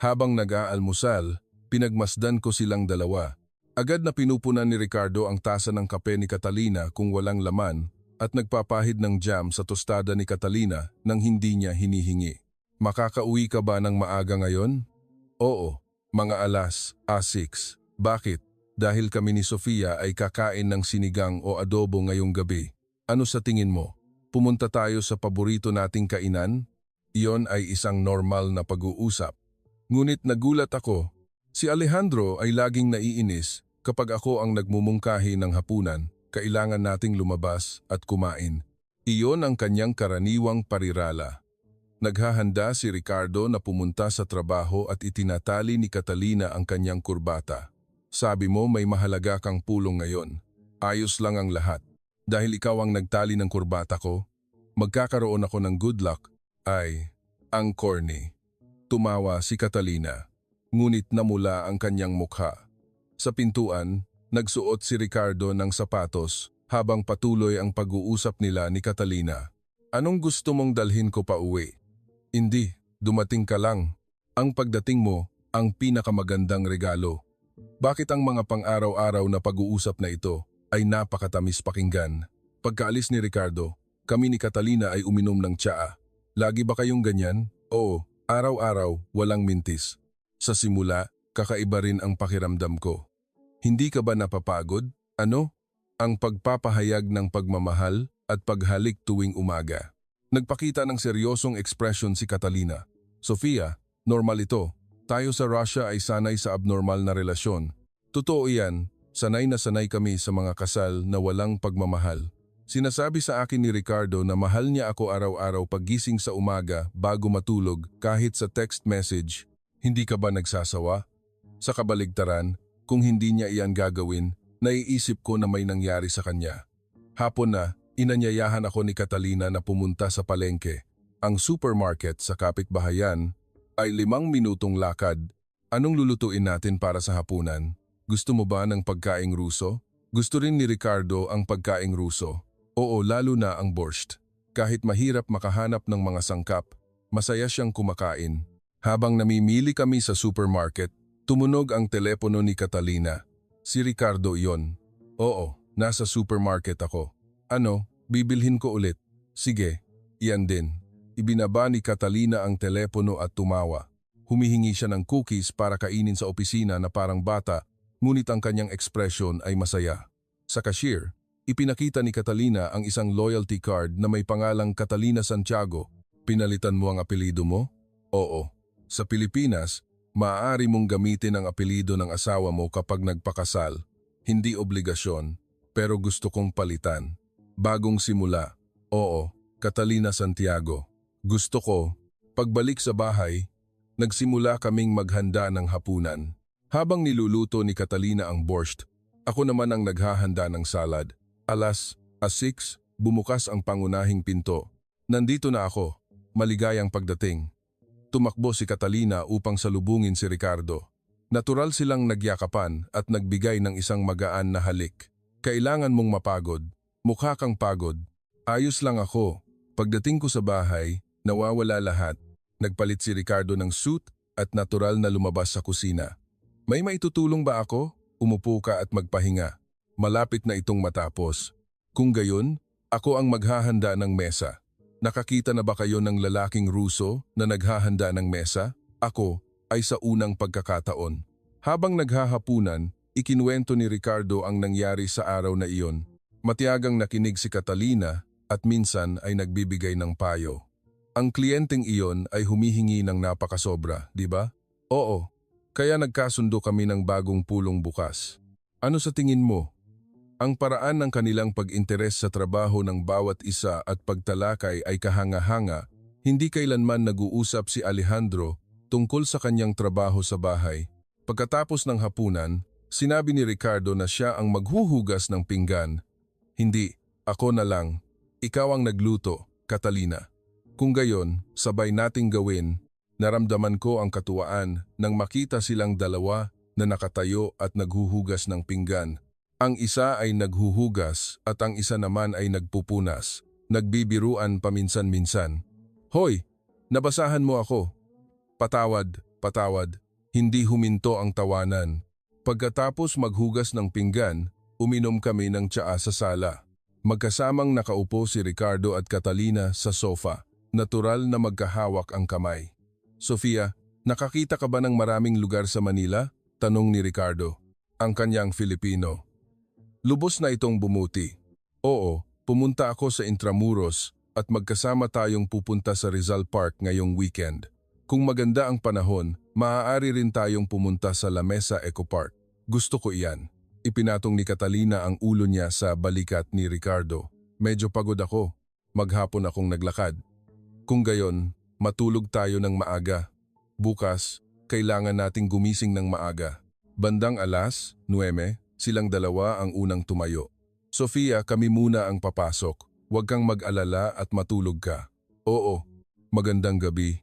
Speaker 1: Habang nag-aalmusal, pinagmasdan ko silang dalawa. Agad na pinupunan ni Ricardo ang tasa ng kape ni Catalina kung walang laman at nagpapahid ng jam sa tostada ni Catalina nang hindi niya hinihingi. Makakauwi ka ba ng maaga ngayon? Oo, mga alas 6. Bakit? Dahil kami ni Sofia ay kakain ng sinigang o adobo ngayong gabi. Ano sa tingin mo? Pumunta tayo sa paborito nating kainan? Iyon ay isang normal na pag-uusap. Ngunit nagulat ako. Si Alejandro ay laging naiinis kapag ako ang nagmumungkahi ng hapunan. Kailangan nating lumabas at kumain. Iyon ang kanyang karaniwang parirala. Naghahanda si Ricardo na pumunta sa trabaho at itinatali ni Catalina ang kanyang kurbata. Sabi mo may mahalaga kang pulong ngayon. Ayos lang ang lahat. Dahil ikaw ang nagtali ng kurbata ko, magkakaroon ako ng good luck. Ay, ang corny. Tumawa si Catalina. Ngunit namula ang kanyang mukha. Sa pintuan, nagsuot si Ricardo ng sapatos habang patuloy ang pag-uusap nila ni Catalina. Anong gusto mong dalhin ko pa uwi? Hindi, dumating ka lang. Ang pagdating mo, ang pinakamagandang regalo. Bakit ang mga pang-araw-araw na pag-uusap na ito ay napakatamis pakinggan? Pagkaalis ni Ricardo, kami ni Catalina ay uminom ng tsaa. Lagi ba kayong ganyan? Oo, araw-araw, walang mintis. Sa simula, kakaiba rin ang pakiramdam ko. Hindi ka ba napapagod? Ano? Ang pagpapahayag ng pagmamahal at paghalik tuwing umaga. Nagpakita ng seryosong ekspresyon si Catalina. Sofia, normal ito. Tayo sa Russia ay sanay sa abnormal na relasyon. Totoo iyan, sanay na sanay kami sa mga kasal na walang pagmamahal. Sinasabi sa akin ni Ricardo na mahal niya ako araw-araw paggising sa umaga bago matulog kahit sa text message. Hindi ka ba nagsasawa? Sa kabaligtaran, kung hindi niya iyan gagawin, naiisip ko na may nangyari sa kanya. Hapon na, inanyayahan ako ni Catalina na pumunta sa palengke. Ang supermarket sa kapitbahayan ay 5 minutong lakad. Anong lulutuin natin para sa hapunan? Gusto mo ba ng pagkaing Ruso? Gusto rin ni Ricardo ang pagkaing Ruso. Oo, lalo na ang borscht. Kahit mahirap makahanap ng mga sangkap, masaya siyang kumakain. Habang namimili kami sa supermarket, tumunog ang telepono ni Catalina. Si Ricardo iyon. Oo, nasa supermarket ako. Ano, bibilhin ko ulit? Sige, iyan din. Ibinaba ni Catalina ang telepono at tumawa. Humihingi siya ng cookies para kainin sa opisina na parang bata, ngunit ang kanyang ekspresyon ay masaya. Sa cashier, ipinakita ni Catalina ang isang loyalty card na may pangalang Catalina Santiago. Pinalitan mo ang apelido mo? Oo. Sa Pilipinas, maaari mong gamitin ang apelido ng asawa mo kapag nagpakasal. Hindi obligasyon, pero gusto kong palitan. Bagong simula. Oo, Catalina Santiago. Gusto ko, pagbalik sa bahay, nagsimula kaming maghanda ng hapunan. Habang niluluto ni Catalina ang borscht, ako naman ang naghahanda ng salad. Alas 6, bumukas ang pangunahing pinto. Nandito na ako, maligayang pagdating. Tumakbo si Catalina upang salubungin si Ricardo. Natural silang nagyakapan at nagbigay ng isang magaan na halik. Kailangan mong mapagod. Mukha kang pagod. Ayos lang ako. Pagdating ko sa bahay, nawawala lahat. Nagpalit si Ricardo ng suit at natural na lumabas sa kusina. May maitutulong ba ako? Umupo ka at magpahinga. Malapit na itong matapos. Kung gayon, ako ang maghahanda ng mesa. Nakakita na ba kayo ng lalaking Ruso na naghahanda ng mesa? Ako ay sa unang pagkakataon. Habang naghahapunan, ikinuwento ni Ricardo ang nangyari sa araw na iyon. Matiyagang nakinig si Catalina at minsan ay nagbibigay ng payo. Ang kliyenteng iyon ay humihingi ng napakasobra, di ba? Oo, kaya nagkasundo kami ng bagong pulong bukas. Ano sa tingin mo? Ang paraan ng kanilang pag-interes sa trabaho ng bawat isa at pagtalakay ay kahanga-hanga, hindi kailanman nag-uusap si Alejandro tungkol sa kanyang trabaho sa bahay. Pagkatapos ng hapunan, sinabi ni Ricardo na siya ang maghuhugas ng pinggan. Hindi, ako na lang. Ikaw ang nagluto, Catalina. Kung gayon, sabay nating gawin. Naramdaman ko ang katuwaan nang makita silang dalawa na nakatayo at naghuhugas ng pinggan. Ang isa ay naghuhugas at ang isa naman ay nagpupunas. Nagbibiruan paminsan-minsan. Hoy, nabasahan mo ako. Patawad, patawad. Hindi huminto ang tawanan. Pagkatapos maghugas ng pinggan, uminom kami ng tsaa sa sala. Magkasamang nakaupo si Ricardo at Catalina sa sofa, natural na magkahawak ang kamay. Sofia, nakakita ka ba ng maraming lugar sa Manila? Tanong ni Ricardo, ang kanyang Filipino. Lubos na itong bumuti. Oo, pumunta ako sa Intramuros at magkasama tayong pupunta sa Rizal Park ngayong weekend. Kung maganda ang panahon, maaari rin tayong pumunta sa La Mesa Eco Park. Gusto ko iyan. Ipinatong ni Catalina ang ulo niya sa balikat ni Ricardo. Medyo pagod ako. Maghapon akong naglakad. Kung gayon, matulog tayo ng maaga. Bukas, kailangan nating gumising ng maaga. Bandang 9:00, silang dalawa ang unang tumayo. Sofia, kami muna ang papasok. Huwag kang mag-alala at matulog ka. Oo, magandang gabi.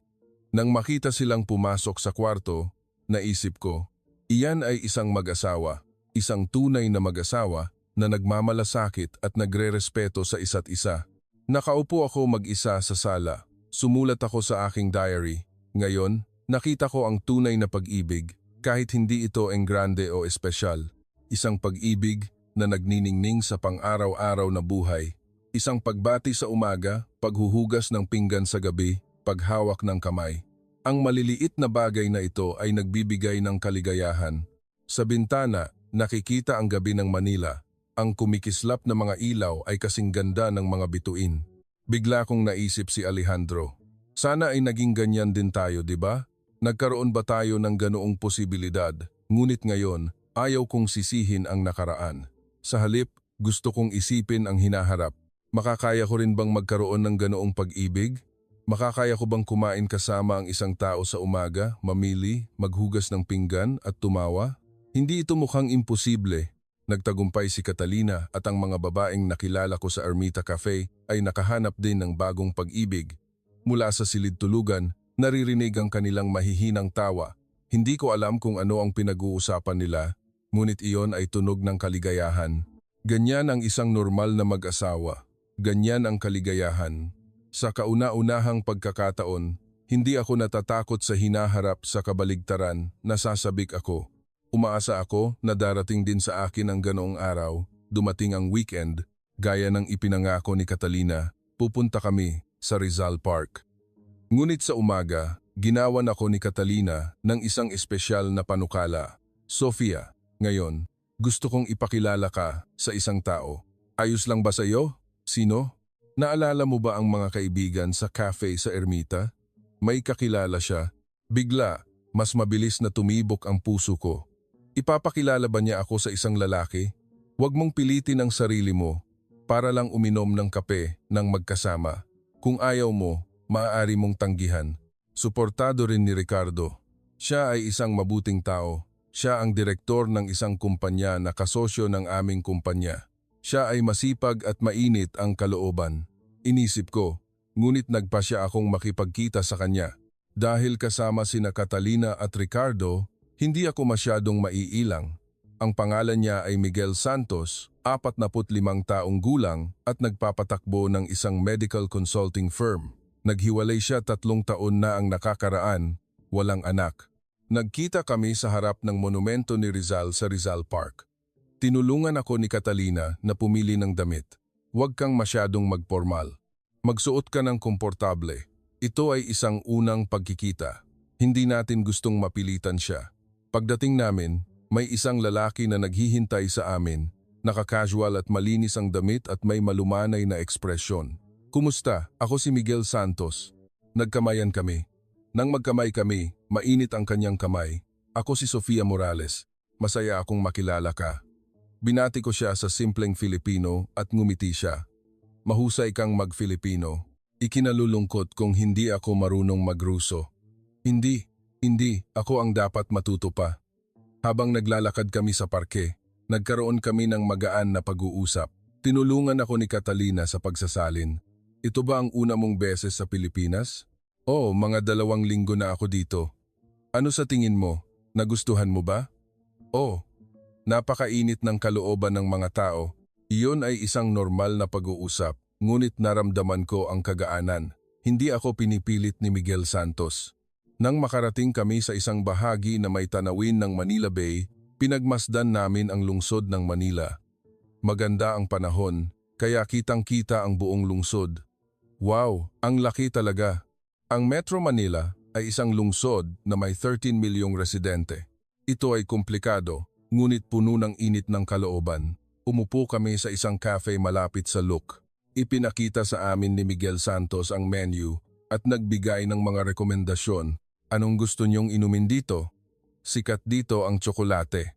Speaker 1: Nang makita silang pumasok sa kwarto, naisip ko, iyan ay isang mag-asawa. Isang tunay na mag-asawa na nagmamalasakit at nagre-respeto sa isa't isa. Nakaupo ako mag-isa sa sala. Sumulat ako sa aking diary. Ngayon, nakita ko ang tunay na pag-ibig, kahit hindi ito enggrande o espesyal. Isang pag-ibig na nagniningning sa pang-araw-araw na buhay. Isang pagbati sa umaga, paghuhugas ng pinggan sa gabi, paghawak ng kamay. Ang maliliit na bagay na ito ay nagbibigay ng kaligayahan. Sa bintana, nakikita ang gabi ng Manila. Ang kumikislap na mga ilaw ay kasing ganda ng mga bituin. Bigla kong naisip si Alejandro. Sana ay naging ganyan din tayo, di ba? Nagkaroon ba tayo ng ganoong posibilidad? Ngunit ngayon, ayaw kong sisihin ang nakaraan. Sa halip, gusto kong isipin ang hinaharap. Makakaya ko rin bang magkaroon ng ganoong pag-ibig? Makakaya ko bang kumain kasama ang isang tao sa umaga, mamili, maghugas ng pinggan at tumawa? Hindi ito mukhang imposible. Nagtagumpay si Catalina at ang mga babaeng nakilala ko sa Ermita Cafe ay nakahanap din ng bagong pag-ibig. Mula sa silid tulugan, naririnig ang kanilang mahihinang tawa. Hindi ko alam kung ano ang pinag-uusapan nila, ngunit iyon ay tunog ng kaligayahan. Ganyan ang isang normal na mag-asawa. Ganyan ang kaligayahan. Sa kauna-unahang pagkakataon, hindi ako natatakot sa hinaharap sa kabaligtaran, nasasabik ako. Umaasa ako na darating din sa akin ang ganoong araw, dumating ang weekend, gaya ng ipinangako ni Catalina, pupunta kami sa Rizal Park. Ngunit sa umaga, ginawan ako ni Catalina ng isang espesyal na panukala. Sofia, ngayon, gusto kong ipakilala ka sa isang tao. Ayos lang ba sa iyo? Sino? Naalala mo ba ang mga kaibigan sa cafe sa Ermita? May kakilala siya. Bigla, mas mabilis na tumibok ang puso ko. Ipapakilala ba niya ako sa isang lalaki? Huwag mong pilitin ang sarili mo para lang uminom ng kape ng magkasama. Kung ayaw mo, maaari mong tanggihan. Suportado rin ni Ricardo. Siya ay isang mabuting tao. Siya ang direktor ng isang kumpanya na kasosyo ng aming kumpanya. Siya ay masipag at mainit ang kalooban. Inisip ko, ngunit nagpasya akong makipagkita sa kanya. Dahil kasama sina Catalina at Ricardo, hindi ako masyadong maiilang. Ang pangalan niya ay Miguel Santos, 45 taong gulang at nagpapatakbo ng isang medical consulting firm. Naghiwalay siya 3 taon na ang nakakaraan, walang anak. Nagkita kami sa harap ng monumento ni Rizal sa Rizal Park. Tinulungan ako ni Catalina na pumili ng damit. Huwag kang masyadong magpormal. Magsuot ka ng komportable. Ito ay isang unang pagkikita. Hindi natin gustong mapilitan siya. Pagdating namin, may isang lalaki na naghihintay sa amin. Naka-casual at malinis ang damit at may malumanay na ekspresyon. Kumusta? Ako si Miguel Santos. Nagkamayan kami. Nang magkamay kami, mainit ang kanyang kamay. Ako si Sofia Morales. Masaya akong makilala ka. Binati ko siya sa simpleng Filipino at ngumiti siya. Mahusay kang mag-Filipino. Ikinalulungkot kung hindi ako marunong mag-Ruso. Hindi, ako ang dapat matuto pa. Habang naglalakad kami sa parke, nagkaroon kami ng magaan na pag-uusap. Tinulungan ako ni Catalina sa pagsasalin. Ito ba ang una mong beses sa Pilipinas? Oo, mga 2 linggo na ako dito. Ano sa tingin mo? Nagustuhan mo ba? Oo. Napakainit ng kalooban ng mga tao. Iyon ay isang normal na pag-uusap, ngunit naramdaman ko ang kagaanan. Hindi ako pinipilit ni Miguel Santos. Nang makarating kami sa isang bahagi na may tanawin ng Manila Bay, Pinagmasdan namin ang lungsod ng Manila. Maganda ang panahon, kaya kitang-kita ang buong lungsod. Wow, ang laki talaga. Ang Metro Manila ay isang lungsod na may 13 milyong residente. Ito ay komplikado, ngunit puno ng init ng kalooban. Umupo kami sa isang cafe malapit sa Look. Ipinakita sa amin ni Miguel Santos ang menu at nagbigay ng mga rekomendasyon. Anong gusto niyong inumin dito? Sikat dito ang tsokolate.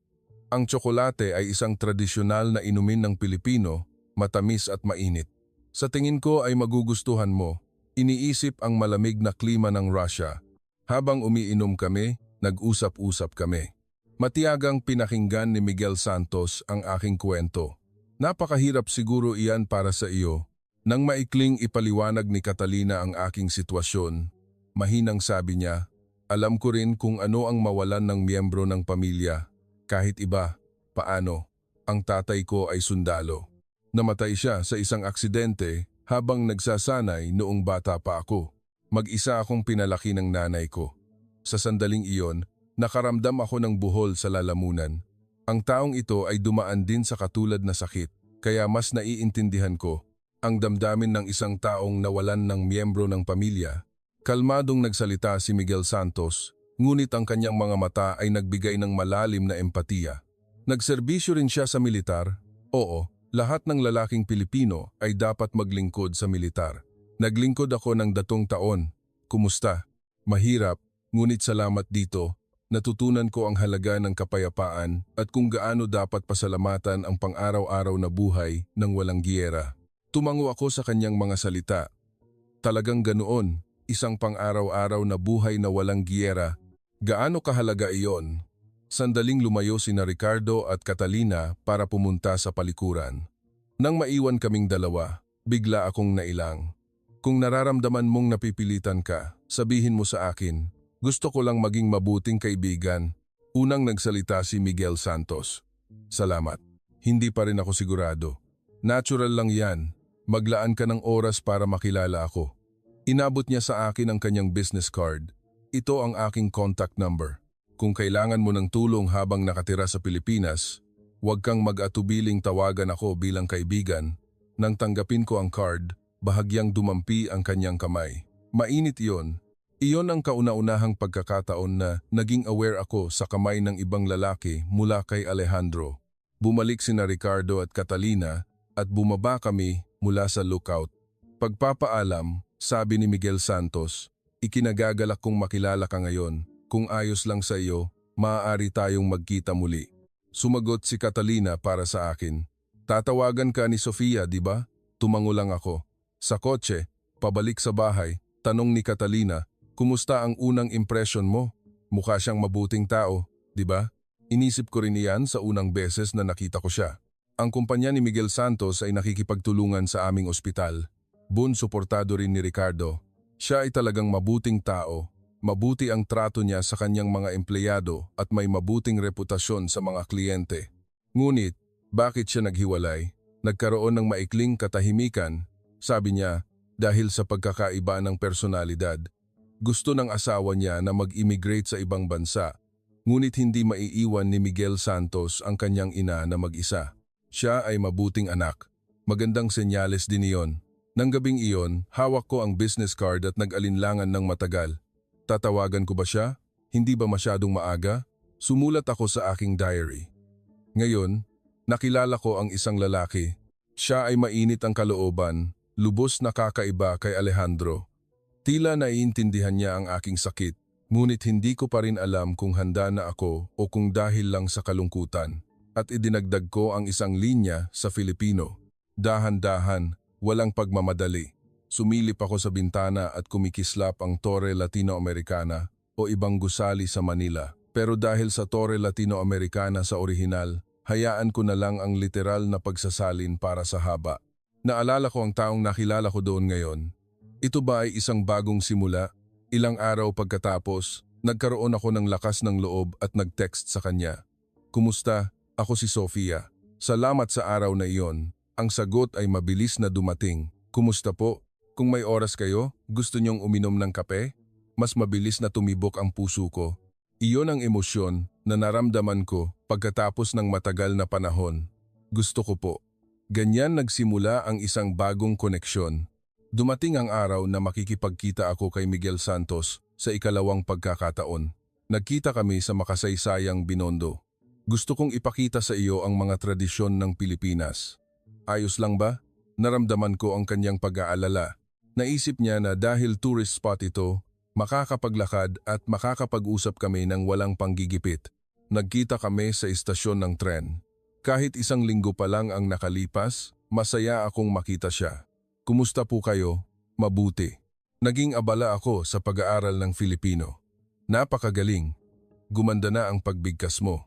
Speaker 1: Ang tsokolate ay isang tradisyonal na inumin ng Pilipino, matamis at mainit. Sa tingin ko ay magugustuhan mo. Iniisip ang malamig na klima ng Russia. Habang umiinom kami, nag-usap-usap kami. Matiyagang pinakinggan ni Miguel Santos ang aking kwento. Napakahirap siguro iyan para sa iyo. Nang maikling ipaliwanag ni Catalina ang aking sitwasyon, mahinang sabi niya, alam ko rin kung ano ang mawalan ng miyembro ng pamilya. Kahit iba, paano? Ang tatay ko ay sundalo. Namatay siya sa isang aksidente habang nagsasanay noong bata pa ako. Mag-isa akong pinalaki ng nanay ko. Sa sandaling iyon, nakaramdam ako ng buhol sa lalamunan. Ang taong ito ay dumaan din sa katulad na sakit, kaya mas naiintindihan ko ang damdamin ng isang taong nawalan ng miyembro ng pamilya. Kalmadong nagsalita si Miguel Santos, ngunit ang kanyang mga mata ay nagbigay ng malalim na empatiya. Nagserbisyo rin siya sa militar? Oo, lahat ng lalaking Pilipino ay dapat maglingkod sa militar. Naglingkod ako ng 2 taon. Kumusta? Mahirap, ngunit salamat dito. Natutunan ko ang halaga ng kapayapaan at kung gaano dapat pasalamatan ang pang-araw-araw na buhay ng walang giyera. Tumango ako sa kanyang mga salita. Talagang ganoon. Isang pang-araw-araw na buhay na walang giyera. Gaano kahalaga iyon? Sandaling lumayo sina Ricardo at Catalina para pumunta sa palikuran. Nang maiwan kaming dalawa, bigla akong nailang. Kung nararamdaman mong napipilitan ka, sabihin mo sa akin. Gusto ko lang maging mabuting kaibigan. Unang nagsalita si Miguel Santos. Salamat. Hindi pa rin ako sigurado. Natural lang yan. Maglaan ka ng oras para makilala ako. Inabot niya sa akin ang kanyang business card. Ito ang aking contact number. Kung kailangan mo ng tulong habang nakatira sa Pilipinas, huwag kang mag-atubiling tawagan ako bilang kaibigan. Nang tanggapin ko ang card, bahagyang dumampi ang kanyang kamay. Mainit iyon. Iyon ang kauna-unahang pagkakataon na naging aware ako sa kamay ng ibang lalaki mula kay Alejandro. Bumalik sina Ricardo at Catalina at bumaba kami mula sa lookout. Pagpapaalam, sabi ni Miguel Santos, ikinagagalak kong makilala ka ngayon. Kung ayos lang sa iyo, maaari tayong magkita muli. Sumagot si Catalina para sa akin. Tatawagan ka ni Sofia, di ba? Tumango lang ako. Sa kotse, pabalik sa bahay, tanong ni Catalina, kumusta ang unang impression mo? Mukha siyang mabuting tao, di ba? Inisip ko rin iyan sa unang beses na nakita ko siya. Ang kumpanya ni Miguel Santos ay nakikipagtulungan sa aming ospital. Suportado rin ni Ricardo. Siya ay talagang mabuting tao. Mabuti ang trato niya sa kanyang mga empleyado at may mabuting reputasyon sa mga kliyente. Ngunit, bakit siya naghiwalay? Nagkaroon ng maikling katahimikan, sabi niya, dahil sa pagkakaiba ng personalidad. Gusto ng asawa niya na mag-immigrate sa ibang bansa, ngunit hindi maiiwan ni Miguel Santos ang kanyang ina na mag-isa. Siya ay mabuting anak. Magandang senyales din iyon. Nang gabing iyon, hawak ko ang business card at nag-alinlangan ng matagal. Tatawagan ko ba siya? Hindi ba masyadong maaga? Sumulat ako sa aking diary. Ngayon, nakilala ko ang isang lalaki. Siya ay mainit ang kalooban, lubos na kakaiba kay Alejandro. Tila naiintindihan niya ang aking sakit, ngunit hindi ko pa rin alam kung handa na ako o kung dahil lang sa kalungkutan. At idinagdag ko ang isang linya sa Filipino. Dahan-dahan, walang pagmamadali. Sumilip ako sa bintana at kumikislap ang Torre Latino-Americana o ibang gusali sa Manila. Pero dahil sa Torre Latino-Americana sa orihinal, hayaan ko na lang ang literal na pagsasalin para sa haba. Naalala ko ang taong nakilala ko doon ngayon. Ito ba ay isang bagong simula? Ilang araw pagkatapos, nagkaroon ako ng lakas ng loob at nag-text sa kanya. Kumusta? Ako si Sofia. Salamat sa araw na iyon. Ang sagot ay mabilis na dumating. Kumusta po? Kung may oras kayo, gusto niyong uminom ng kape? Mas mabilis na tumibok ang puso ko. Iyon ang emosyon na naramdaman ko pagkatapos ng matagal na panahon. Gusto ko po. Ganyan nagsimula ang isang bagong koneksyon. Dumating ang araw na makikipagkita ako kay Miguel Santos sa ikalawang pagkakataon. Nagkita kami sa makasaysayang Binondo. Gusto kong ipakita sa iyo ang mga tradisyon ng Pilipinas. Ayos lang ba? Naramdaman ko ang kanyang pag-aalala. Naisip niya na dahil tourist spot ito, makakapaglakad at makakapag-usap kami ng walang panggigipit. Nagkita kami sa istasyon ng tren. Kahit isang linggo pa lang ang nakalipas, masaya akong makita siya. Kumusta po kayo? Mabuti. Naging abala ako sa pag-aaral ng Filipino. Napakagaling. Gumanda na ang pagbigkas mo.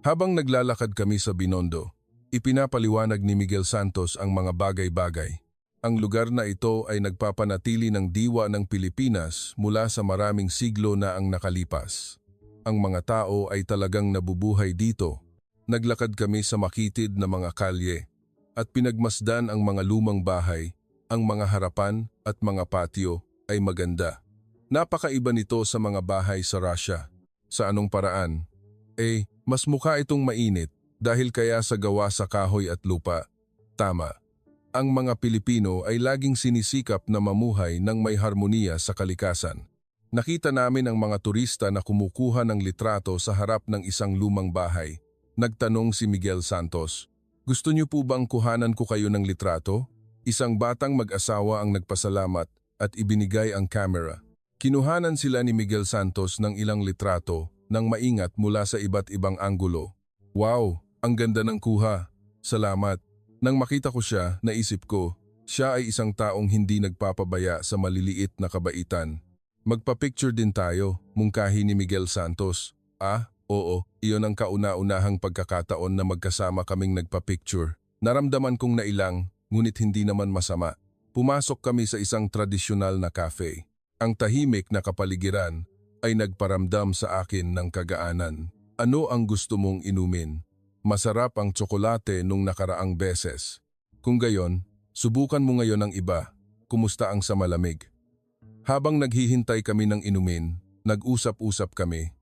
Speaker 1: Habang naglalakad kami sa Binondo, ipinapaliwanag ni Miguel Santos ang mga bagay-bagay. Ang lugar na ito ay nagpapanatili ng diwa ng Pilipinas mula sa maraming siglo na ang nakalipas. Ang mga tao ay talagang nabubuhay dito. Naglakad kami sa makitid na mga kalye at pinagmasdan ang mga lumang bahay, ang mga harapan at mga patio ay maganda. Napakaiba nito sa mga bahay sa Russia. Sa anong paraan? Mas mukha itong mainit dahil kaya sa gawa sa kahoy at lupa. Tama. Ang mga Pilipino ay laging sinisikap na mamuhay ng may harmoniya sa kalikasan. Nakita namin ang mga turista na kumukuha ng litrato sa harap ng isang lumang bahay. Nagtanong si Miguel Santos, "Gusto niyo po bang kuhanan ko kayo ng litrato?" Isang batang mag-asawa ang nagpasalamat at ibinigay ang camera. Kinuhanan sila ni Miguel Santos ng ilang litrato nang maingat mula sa iba't ibang anggulo. Wow, ang ganda ng kuha. Salamat. Nang makita ko siya, naisip ko, siya ay isang taong hindi nagpapabaya sa maliliit na kabaitan. Magpa-picture din tayo, mungkahi ni Miguel Santos. Oo, iyon ang kauna-unahang pagkakataon na magkasama kaming nagpa-picture. Naramdaman kong nailang, ngunit hindi naman masama. Pumasok kami sa isang tradisyonal na cafe. Ang tahimik na kapaligiran ay nagparamdam sa akin ng kagaanan. Ano ang gusto mong inumin? Masarap ang tsokolate nung nakaraang beses. Kung gayon, subukan mo ngayon ang iba. Kumusta ang sa malamig? Habang naghihintay kami ng inumin, nag-usap-usap kami.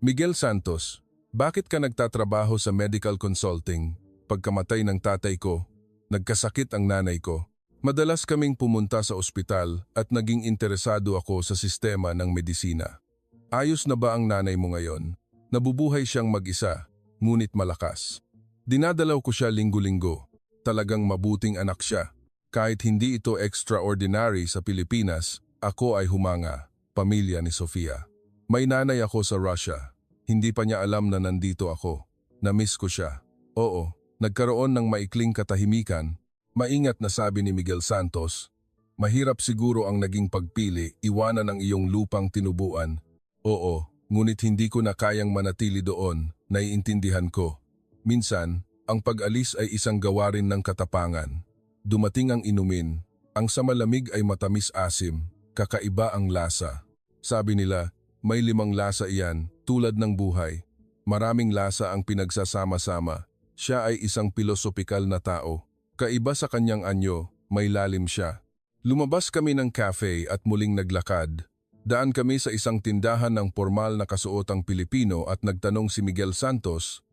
Speaker 1: Miguel Santos, bakit ka nagtatrabaho sa medical consulting? Pagkamatay ng tatay ko, nagkasakit ang nanay ko. Madalas kaming pumunta sa ospital at naging interesado ako sa sistema ng medisina. Ayos na ba ang nanay mo ngayon? Nabubuhay siyang mag-isa, ngunit malakas. Dinadalaw ko siya linggo-linggo. Talagang mabuting anak siya. Kahit hindi ito extraordinary sa Pilipinas, ako ay humanga, pamilya ni Sofia. May nanay ako sa Russia. Hindi pa niya alam na nandito ako. Na-miss ko siya. Oo, nagkaroon ng maikling katahimikan. Maingat na sabi ni Miguel Santos, mahirap siguro ang naging pagpili, iwanan ang iyong lupang tinubuan. Oo, ngunit hindi ko na kayang manatili doon, naiintindihan ko. Minsan, ang pag-alis ay isang gawarin ng katapangan. Dumating ang inumin, ang sa malamig ay matamis-asim, kakaiba ang lasa. Sabi nila, may 5 lasa iyan, tulad ng buhay. Maraming lasa ang pinagsasama-sama. Siya ay isang pilosopikal na tao. Kaiba sa kanyang anyo, may lalim siya. Lumabas kami ng cafe at muling naglakad. Daan kami sa isang tindahan ng formal na kasuotang Pilipino at nagtanong si Miguel Santos,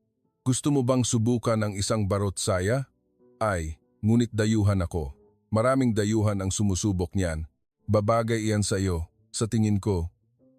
Speaker 1: gusto mo bang subukan ang isang barot saya? Ngunit dayuhan ako. Maraming dayuhan ang sumusubok niyan. Babagay iyan sa iyo, sa tingin ko.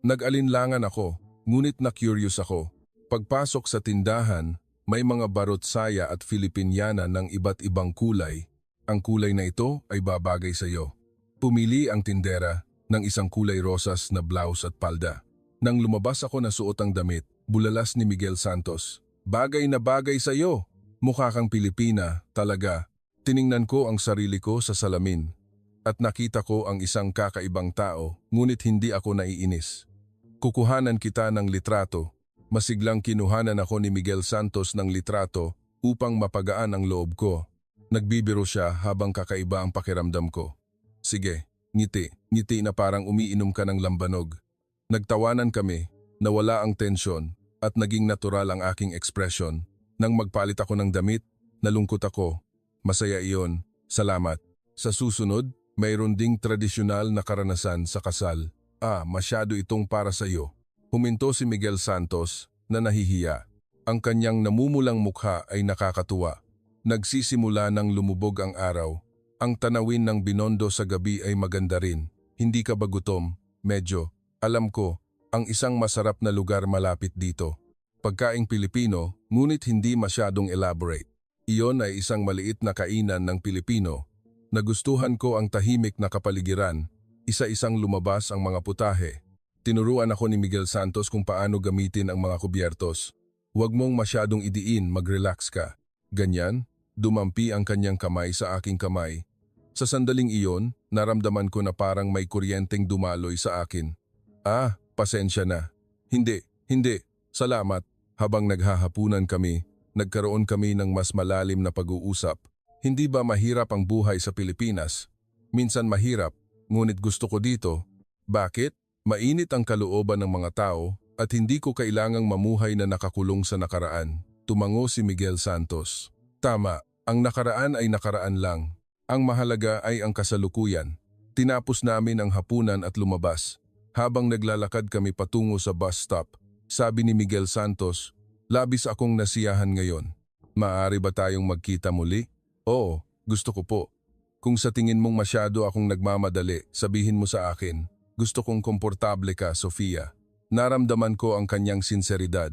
Speaker 1: Nag-alinlangan ako, ngunit na-curious ako. Pagpasok sa tindahan, may mga barot saya at Filipiniana ng iba't ibang kulay. Ang kulay na ito ay babagay sa iyo. Pumili ang tindera ng isang kulay rosas na blouse at palda. Nang lumabas ako na suot ang damit, bulalas ni Miguel Santos. Bagay na bagay sa iyo. Mukha kang Pilipina, talaga. Tiningnan ko ang sarili ko sa salamin. At nakita ko ang isang kakaibang tao, ngunit hindi ako naiinis. Kukuhanan kita ng litrato. Masiglang kinuhanan ako ni Miguel Santos ng litrato upang mapagaan ang loob ko. Nagbibiro siya habang kakaiba ang pakiramdam ko. Sige, ngiti na parang umiinom ka ng lambanog. Nagtawanan kami, nawala ang tensyon at naging natural ang aking ekspresyon. Nang magpalit ako ng damit, nalungkot ako. Masaya iyon, salamat. Sa susunod, mayroon ding tradisyonal na karanasan sa kasal. Masyado itong para sa iyo. Huminto si Miguel Santos na nahihiya. Ang kanyang namumulang mukha ay nakakatuwa. Nagsisimula nang lumubog ang araw. Ang tanawin ng Binondo sa gabi ay maganda rin. Hindi ka ba gutom? Medyo. Alam ko, ang isang masarap na lugar malapit dito. Pagkaing Pilipino, ngunit hindi masyadong elaborate. Iyon ay isang maliit na kainan ng Pilipino. Nagustuhan ko ang tahimik na kapaligiran. Isa-isang lumabas ang mga putahe. Tinuruan ako ni Miguel Santos kung paano gamitin ang mga kubyertos. Huwag mong masyadong idiin, mag-relax ka. Ganyan, dumampi ang kanyang kamay sa aking kamay. Sa sandaling iyon, naramdaman ko na parang may kuryenteng dumaloy sa akin. Pasensya na. Hindi. Salamat. Habang naghahapunan kami, nagkaroon kami ng mas malalim na pag-uusap. Hindi ba mahirap ang buhay sa Pilipinas? Minsan mahirap, ngunit gusto ko dito. Bakit? Mainit ang kalooban ng mga tao at hindi ko kailangang mamuhay na nakakulong sa nakaraan. Tumango si Miguel Santos. Tama, ang nakaraan ay nakaraan lang. Ang mahalaga ay ang kasalukuyan. Tinapos namin ang hapunan at lumabas. Habang naglalakad kami patungo sa bus stop, sabi ni Miguel Santos, labis akong nasiyahan ngayon. Maaari ba tayong magkita muli? Oo, gusto ko po. Kung sa tingin mong masyado akong nagmamadali, sabihin mo sa akin. Gusto kong komportable ka, Sofia. Naramdaman ko ang kanyang sinseridad.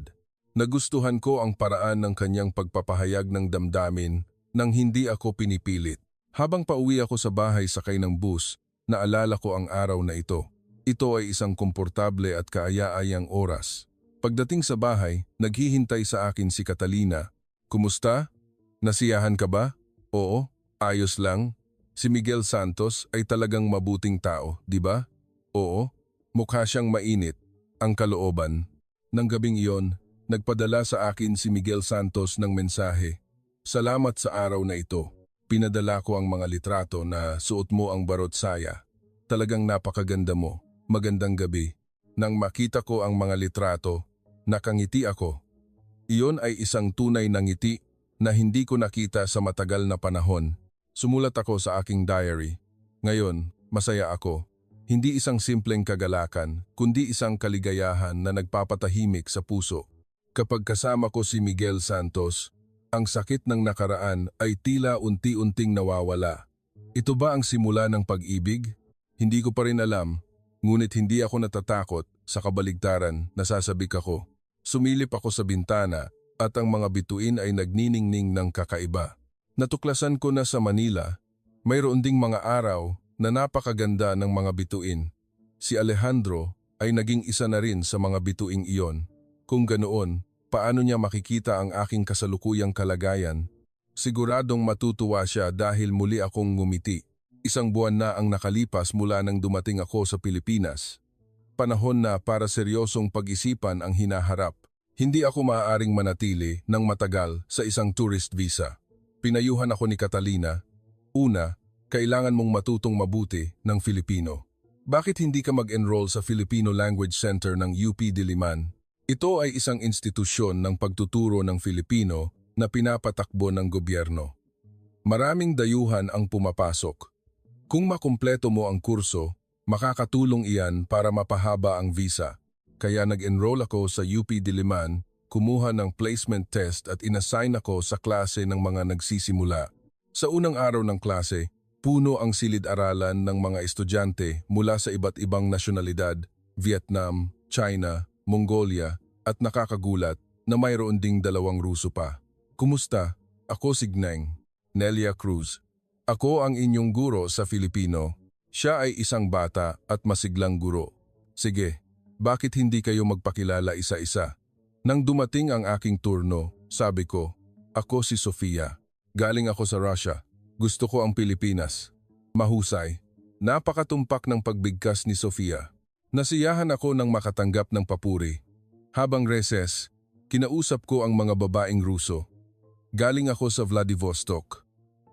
Speaker 1: Nagustuhan ko ang paraan ng kanyang pagpapahayag ng damdamin nang hindi ako pinipilit. Habang pauwi ako sa bahay sakay ng bus, naalala ko ang araw na ito. Ito ay isang komportable at kaaya-ayang oras. Pagdating sa bahay, naghihintay sa akin si Catalina. Kumusta? Nasiyahan ka ba? Oo, ayos lang. Si Miguel Santos ay talagang mabuting tao, di ba? Oo, mukha siyang mainit, ang kalooban. Nang gabing iyon, nagpadala sa akin si Miguel Santos ng mensahe. Salamat sa araw na ito. Pinadala ko ang mga litrato na suot mo ang barot saya. Talagang napakaganda mo. Magandang gabi. Nang makita ko ang mga litrato, nakangiti ako. Iyon ay isang tunay na ngiti na hindi ko nakita sa matagal na panahon. Sumulat ako sa aking diary. Ngayon, masaya ako. Hindi isang simpleng kagalakan, kundi isang kaligayahan na nagpapatahimik sa puso. Kapag kasama ko si Miguel Santos, ang sakit ng nakaraan ay tila unti-unting nawawala. Ito ba ang simula ng pag-ibig? Hindi ko pa rin alam, ngunit hindi ako natatakot. Sa kabaligtaran, nasasabik ako. Sumilip ako sa bintana at ang mga bituin ay nagniningning ng kakaiba. Natuklasan ko na sa Manila, mayroon ding mga araw na napakaganda ng mga bituin. Si Alejandro ay naging isa na rin sa mga bituing iyon. Kung ganoon, paano niya makikita ang aking kasalukuyang kalagayan? Siguradong matutuwa siya dahil muli akong ngumiti. Isang buwan na ang nakalipas mula nang dumating ako sa Pilipinas. Panahon na para seryosong pag-isipan ang hinaharap. Hindi ako maaaring manatili ng matagal sa isang tourist visa. Pinayuhan ako ni Catalina. Una, kailangan mong matutong mabuti ng Filipino. Bakit hindi ka mag-enroll sa Filipino Language Center ng UP Diliman? Ito ay isang institusyon ng pagtuturo ng Filipino na pinapatakbo ng gobyerno. Maraming dayuhan ang pumapasok. Kung makumpleto mo ang kurso, makakatulong iyan para mapahaba ang visa. Kaya nag-enroll ako sa UP Diliman, kumuha ng placement test at inassign ako sa klase ng mga nagsisimula. Sa unang araw ng klase, puno ang silid-aralan ng mga estudyante mula sa iba't ibang nasyonalidad, Vietnam, China, Mongolia, at nakakagulat na mayroon ding 2 Ruso pa. Kumusta? Ako si Gneng, Nelia Cruz. Ako ang inyong guro sa Filipino. Siya ay isang bata at masiglang guro. Sige, bakit hindi kayo magpakilala isa-isa? Nang dumating ang aking turno, sabi ko, ako si Sofia. Galing ako sa Russia. Gusto ko ang Pilipinas. Mahusay. Napakatumpak ng pagbigkas ni Sofia. Nasiyahan ako nang makatanggap ng papuri. Habang recess, kinausap ko ang mga babaeng Ruso. Galing ako sa Vladivostok.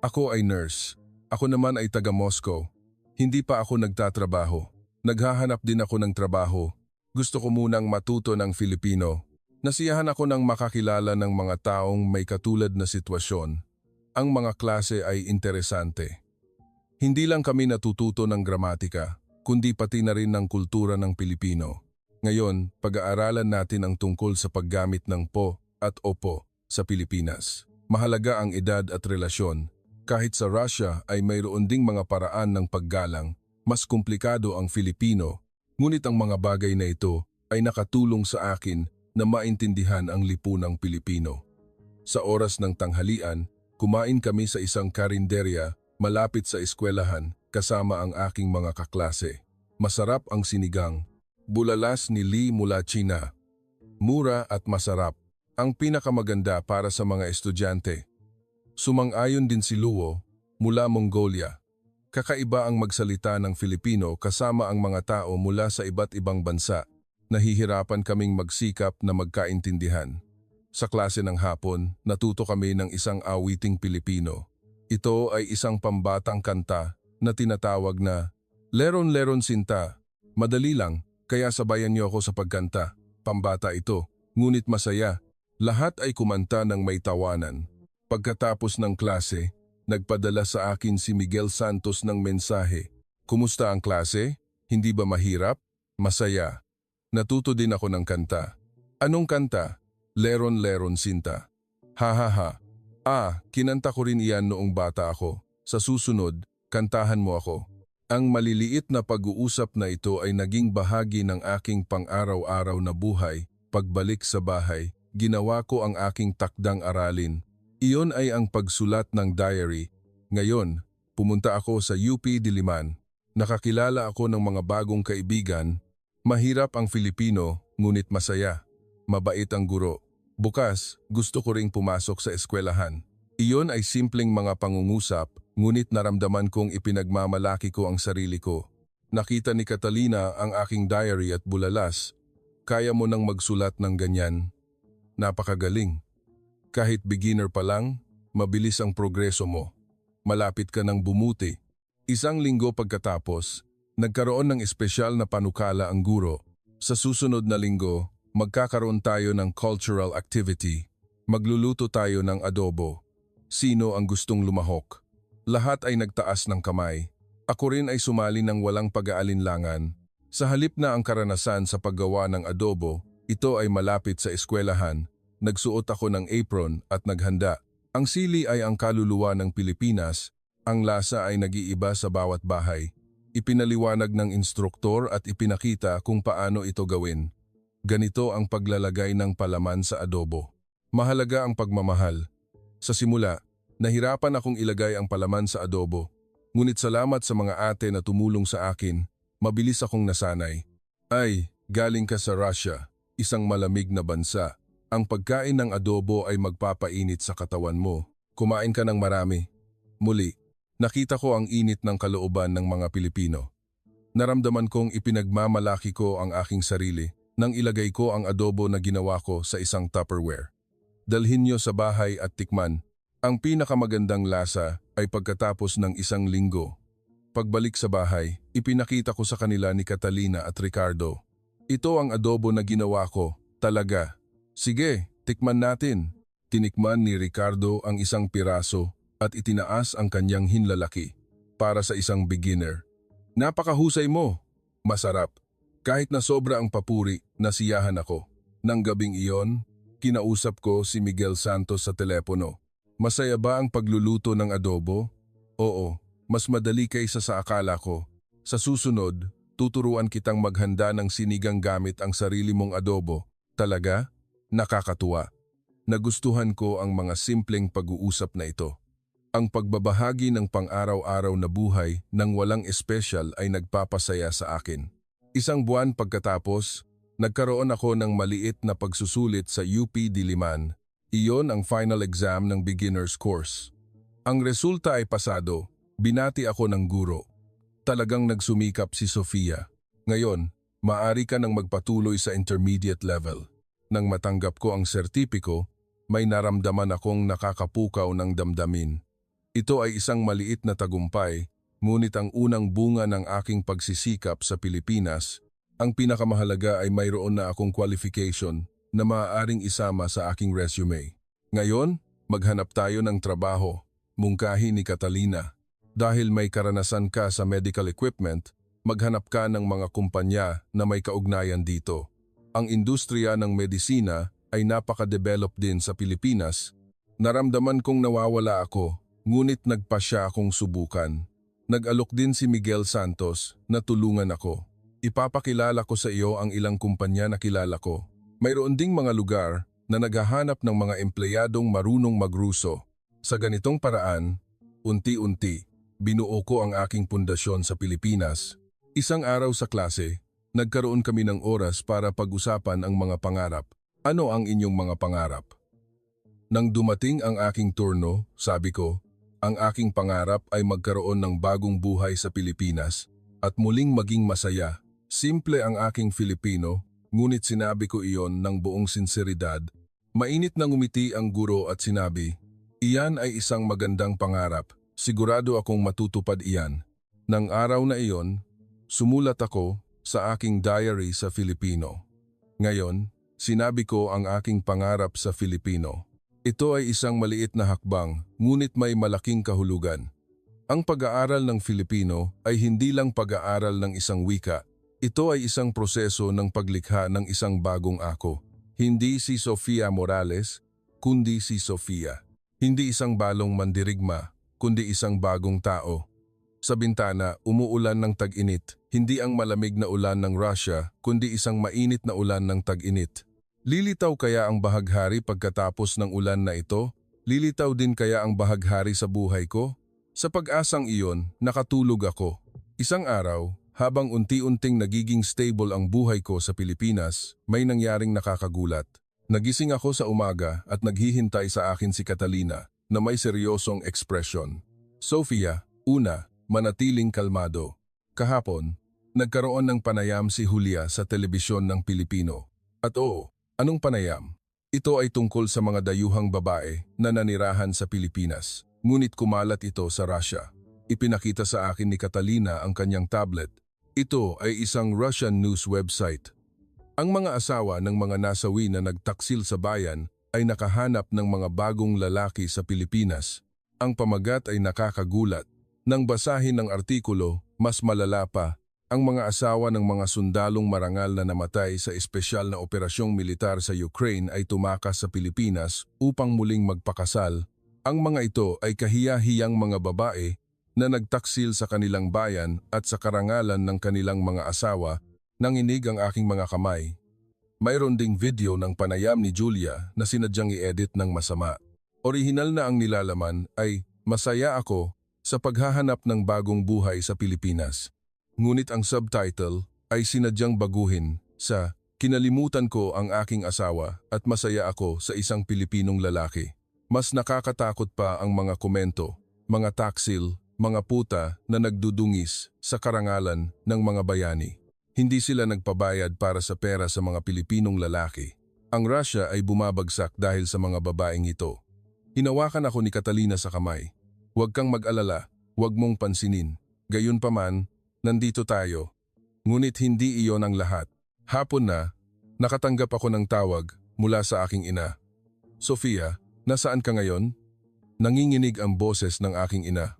Speaker 1: Ako ay nurse. Ako naman ay taga Moscow. Hindi pa ako nagtatrabaho. Naghahanap din ako ng trabaho. Gusto ko munang matuto ng Filipino. Nasiyahan ako nang makakilala ng mga taong may katulad na sitwasyon. Ang mga klase ay interesante. Hindi lang kami natututo ng gramatika, kundi pati na rin ng kultura ng Pilipino. Ngayon, pag-aaralan natin ang tungkol sa paggamit ng po at opo sa Pilipinas. Mahalaga ang edad at relasyon. Kahit sa Russia ay mayroon ding mga paraan ng paggalang, mas komplikado ang Filipino, ngunit ang mga bagay na ito ay nakatulong sa akin na maintindihan ang lipunang Pilipino. Sa oras ng tanghalian, kumain kami sa isang karinderya malapit sa eskwelahan kasama ang aking mga kaklase. Masarap ang sinigang. Bulalas ni Lee mula China. Mura at masarap. Ang pinakamaganda para sa mga estudyante. Sumang-ayon din si Luo mula Mongolia. Kakaiba ang magsalita ng Filipino kasama ang mga tao mula sa iba't ibang bansa. Nahihirapan kaming magsikap na magkaintindihan. Sa klase ng hapon, natuto kami ng isang awiting Pilipino. Ito ay isang pambatang kanta na tinatawag na Leron Leron Sinta. Madali lang, kaya sabayan niyo ako sa pagkanta. Pambata ito, ngunit masaya. Lahat ay kumanta ng may tawanan. Pagkatapos ng klase, nagpadala sa akin si Miguel Santos ng mensahe. Kumusta ang klase? Hindi ba mahirap? Masaya. Natuto din ako ng kanta. Anong kanta? Leron Leron Sinta. Ha ha ha. Kinanta ko rin iyan noong bata ako. Sa susunod, kantahan mo ako. Ang maliliit na pag-uusap na ito ay naging bahagi ng aking pang-araw-araw na buhay. Pagbalik sa bahay, ginawa ko ang aking takdang aralin. Iyon ay ang pagsulat ng diary. Ngayon, pumunta ako sa UP Diliman. Nakakilala ako ng mga bagong kaibigan. Mahirap ang Filipino, ngunit masaya. Mabait ang guro. Bukas, gusto ko ring pumasok sa eskwelahan. Iyon ay simpleng mga pangungusap, ngunit naramdaman kong ipinagmamalaki ko ang sarili ko. Nakita ni Catalina ang aking diary at bulalas. Kaya mo nang magsulat ng ganyan. Napakagaling. Kahit beginner pa lang, mabilis ang progreso mo. Malapit ka nang bumuti. Isang linggo pagkatapos, nagkaroon ng espesyal na panukala ang guro. Sa susunod na linggo, magkakaroon tayo ng cultural activity. Magluluto tayo ng adobo. Sino ang gustong lumahok? Lahat ay nagtaas ng kamay. Ako rin ay sumali ng walang pag-aalinlangan. Sa halip na ang karanasan sa paggawa ng adobo, ito ay malapit sa eskwelahan. Nagsuot ako ng apron at naghanda. Ang sili ay ang kaluluwa ng Pilipinas. Ang lasa ay nag-iiba sa bawat bahay. Ipinaliwanag ng instruktor at ipinakita kung paano ito gawin. Ganito ang paglalagay ng palaman sa adobo. Mahalaga ang pagmamahal. Sa simula, nahirapan akong ilagay ang palaman sa adobo. Ngunit salamat sa mga ate na tumulong sa akin, mabilis akong nasanay. Ay, galing ka sa Russia, isang malamig na bansa. Ang pagkain ng adobo ay magpapainit sa katawan mo. Kumain ka ng marami. Muli, nakita ko ang init ng kalooban ng mga Pilipino. Naramdaman kong ipinagmamalaki ko ang aking sarili nang ilagay ko ang adobo na ginawa ko sa isang Tupperware. Dalhin niyo sa bahay at tikman. Ang pinakamagandang lasa ay pagkatapos ng isang linggo. Pagbalik sa bahay, ipinakita ko sa kanila ni Catalina at Ricardo. Ito ang adobo na ginawa ko, talaga. Sige, tikman natin. Tinikman ni Ricardo ang isang piraso at itinaas ang kanyang hinlalaki para sa isang beginner. Napakahusay mo. Masarap. Kahit na sobra ang papuri, nasiyahan ako. Nang gabing iyon, kinausap ko si Miguel Santos sa telepono. Masaya ba ang pagluluto ng adobo? Oo, mas madali kaysa sa akala ko. Sa susunod, tuturuan kitang maghanda ng sinigang gamit ang sarili mong adobo. Talaga? Nakakatuwa. Nagustuhan ko ang mga simpleng pag-uusap na ito. Ang pagbabahagi ng pang-araw-araw na buhay nang walang espesyal ay nagpapasaya sa akin. Isang buwan pagkatapos, nagkaroon ako ng maliit na pagsusulit sa UP Diliman. Iyon ang final exam ng beginner's course. Ang resulta ay pasado. Binati ako ng guro. Talagang nagsumikap si Sofia. Ngayon, maaari ka nang magpatuloy sa intermediate level. Nang matanggap ko ang sertipiko, may naramdaman akong nakakapukaw ng damdamin. Ito ay isang maliit na tagumpay, ngunit ang unang bunga ng aking pagsisikap sa Pilipinas. Ang pinakamahalaga ay mayroon na akong qualification na maaaring isama sa aking resume. Ngayon, maghanap tayo ng trabaho, mungkahi ni Catalina. Dahil may karanasan ka sa medical equipment, maghanap ka ng mga kumpanya na may kaugnayan dito. Ang industriya ng medisina ay napaka-develop din sa Pilipinas. Naramdaman kong nawawala ako, ngunit nagpasya akong subukan. Nag-alok din si Miguel Santos na tulungan ako. Ipapakilala ko sa iyo ang ilang kumpanya na kilala ko. Mayroon ding mga lugar na naghahanap ng mga empleyadong marunong magruso. Sa ganitong paraan, unti-unti, binuo ko ang aking pundasyon sa Pilipinas. Isang araw sa klase, nagkaroon kami ng oras para pag-usapan ang mga pangarap. Ano ang inyong mga pangarap? Nang dumating ang aking turno, sabi ko, ang aking pangarap ay magkaroon ng bagong buhay sa Pilipinas at muling maging masaya. Simple ang aking Filipino, ngunit sinabi ko iyon ng buong sinseridad. Mainit na ngumiti ang guro at sinabi, iyan ay isang magandang pangarap. Sigurado akong matutupad iyan. Nang araw na iyon, sumulat ako sa aking diary sa Filipino. Ngayon, sinabi ko ang aking pangarap sa Filipino. Ito ay isang maliit na hakbang, ngunit may malaking kahulugan. Ang pag-aaral ng Filipino ay hindi lang pag-aaral ng isang wika. Ito ay isang proseso ng paglikha ng isang bagong ako. Hindi si Sofia Morales, kundi si Sofia. Hindi isang balong mandirigma, kundi isang bagong tao. Sa bintana, umuulan ng tag-init. Hindi ang malamig na ulan ng Russia, kundi isang mainit na ulan ng tag-init. Lilitaw kaya ang bahaghari pagkatapos ng ulan na ito? Lilitaw din kaya ang bahaghari sa buhay ko? Sa pag-asang iyon, nakatulog ako. Isang araw, habang unti-unting nagiging stable ang buhay ko sa Pilipinas, may nangyaring nakakagulat. Nagising ako sa umaga at naghihintay sa akin si Catalina na may seryosong ekspresyon. Sofia, una, manatiling kalmado. Kahapon, nagkaroon ng panayam si Julia sa telebisyon ng Pilipino. At oo, anong panayam? Ito ay tungkol sa mga dayuhang babae na nanirahan sa Pilipinas. Ngunit kumalat ito sa Russia. Ipinakita sa akin ni Catalina ang kanyang tablet. Ito ay isang Russian news website. Ang mga asawa ng mga nasawi na nagtaksil sa bayan ay nakahanap ng mga bagong lalaki sa Pilipinas. Ang pamagat ay nakakagulat. Nang basahin ng artikulo, mas malala pa, ang mga asawa ng mga sundalong marangal na namatay sa espesyal na operasyong militar sa Ukraine ay tumakas sa Pilipinas upang muling magpakasal. Ang mga ito ay kahiya-hiyang mga babae na nagtaksil sa kanilang bayan at sa karangalan ng kanilang mga asawa. Nanginig ang aking mga kamay. Mayroon ding video ng panayam ni Julia na sinadyang i-edit ng masama. Orihinal na ang nilalaman ay, masaya ako sa paghahanap ng bagong buhay sa Pilipinas. Ngunit ang subtitle ay sinadyang baguhin sa kinalimutan ko ang aking asawa at masaya ako sa isang Pilipinong lalaki. Mas nakakatakot pa ang mga komento, mga taksil, mga puta na nagdudungis sa karangalan ng mga bayani. Hindi sila nagpabayad para sa pera sa mga Pilipinong lalaki. Ang Russia ay bumabagsak dahil sa mga babaeng ito. Hinawakan ako ni Catalina sa kamay. Huwag kang mag-alala, huwag mong pansinin. Gayunpaman, nandito tayo. Ngunit hindi iyon ang lahat. Hapon na, nakatanggap ako ng tawag mula sa aking ina. Sofia, nasaan ka ngayon? Nanginginig ang boses ng aking ina.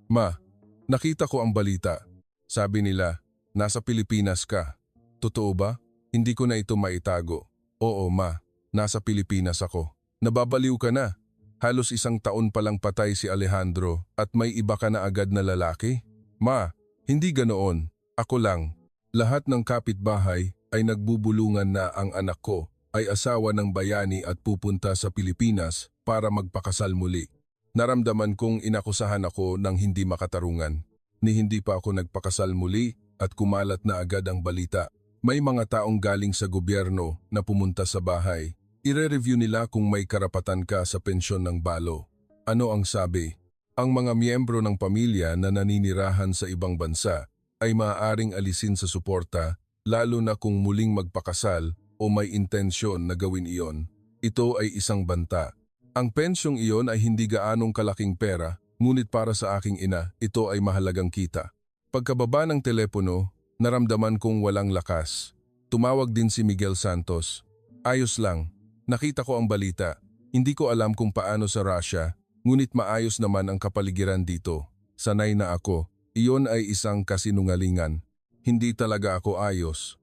Speaker 1: Ma, nakita ko ang balita. Sabi nila, nasa Pilipinas ka. Totoo ba? Hindi ko na ito maitago. Oo ma, nasa Pilipinas ako. Nababaliw ka na. Halos 1 taon palang patay si Alejandro at may iba ka na agad na lalaki? Ma, hindi ganoon. Ako lang. Lahat ng kapitbahay ay nagbubulungan na ang anak ko ay asawa ng bayani at pupunta sa Pilipinas para magpakasal muli. Naramdaman kong inakusahan ako ng hindi makatarungan. Ni hindi pa ako nagpakasal muli at kumalat na agad ang balita. May mga taong galing sa gobyerno na pumunta sa bahay. Ire-review nila kung may karapatan ka sa pensyon ng balo. Ano ang sabi? Ang mga miyembro ng pamilya na naninirahan sa ibang bansa ay maaaring alisin sa suporta lalo na kung muling magpakasal o may intensyon na gawin iyon. Ito ay isang banta. Ang pensyong iyon ay hindi gaanong kalaking pera, ngunit para sa aking ina, ito ay mahalagang kita. Pagkababa ng telepono, naramdaman kong walang lakas. Tumawag din si Miguel Santos. Ayos lang. Nakita ko ang balita. Hindi ko alam kung paano sa Russia, ngunit maayos naman ang kapaligiran dito. Sanay na ako. Iyon ay isang kasinungalingan. Hindi talaga ako ayos.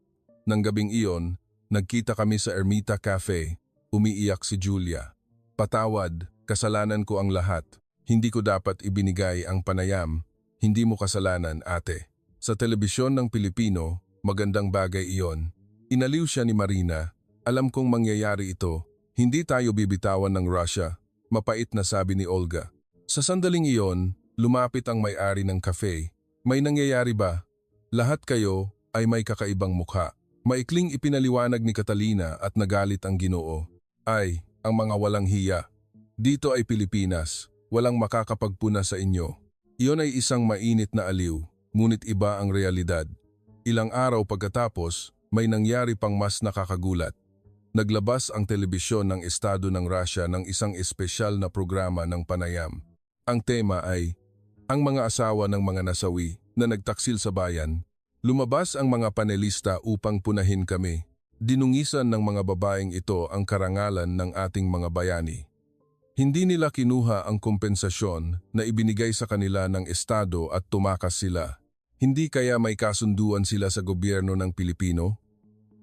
Speaker 1: Nang gabing iyon, Nagkita kami sa Ermita Cafe. Umiiyak si Julia. Patawad, kasalanan ko ang lahat. Hindi ko dapat ibinigay ang panayam. Hindi mo kasalanan, ate. Sa telebisyon ng Pilipino, magandang bagay iyon. Inaliw siya ni Marina. Alam kong mangyayari ito. Hindi tayo bibitawan ng Russia. Mapait na sabi ni Olga. Sa sandaling iyon, lumapit ang may-ari ng cafe. May nangyayari ba? Lahat kayo ay may kakaibang mukha. Maikling ipinaliwanag ni Catalina at nagalit ang Ginoo. Ay, ang mga walang hiya. Dito ay Pilipinas. Walang makakapagpuna sa inyo. Iyon ay isang mainit na aliw, ngunit iba ang realidad. Ilang araw pagkatapos, may nangyari pang mas nakakagulat. Naglabas ang telebisyon ng Estado ng Russia ng isang espesyal na programa ng panayam. Ang tema ay, ang mga asawa ng mga nasawi na nagtaksil sa bayan. Lumabas ang mga panelista upang punahin kami. Dinungisan ng mga babaeng ito ang karangalan ng ating mga bayani. Hindi nila kinuha ang kompensasyon na ibinigay sa kanila ng Estado at tumakas sila. Hindi kaya may kasunduan sila sa gobyerno ng Pilipino?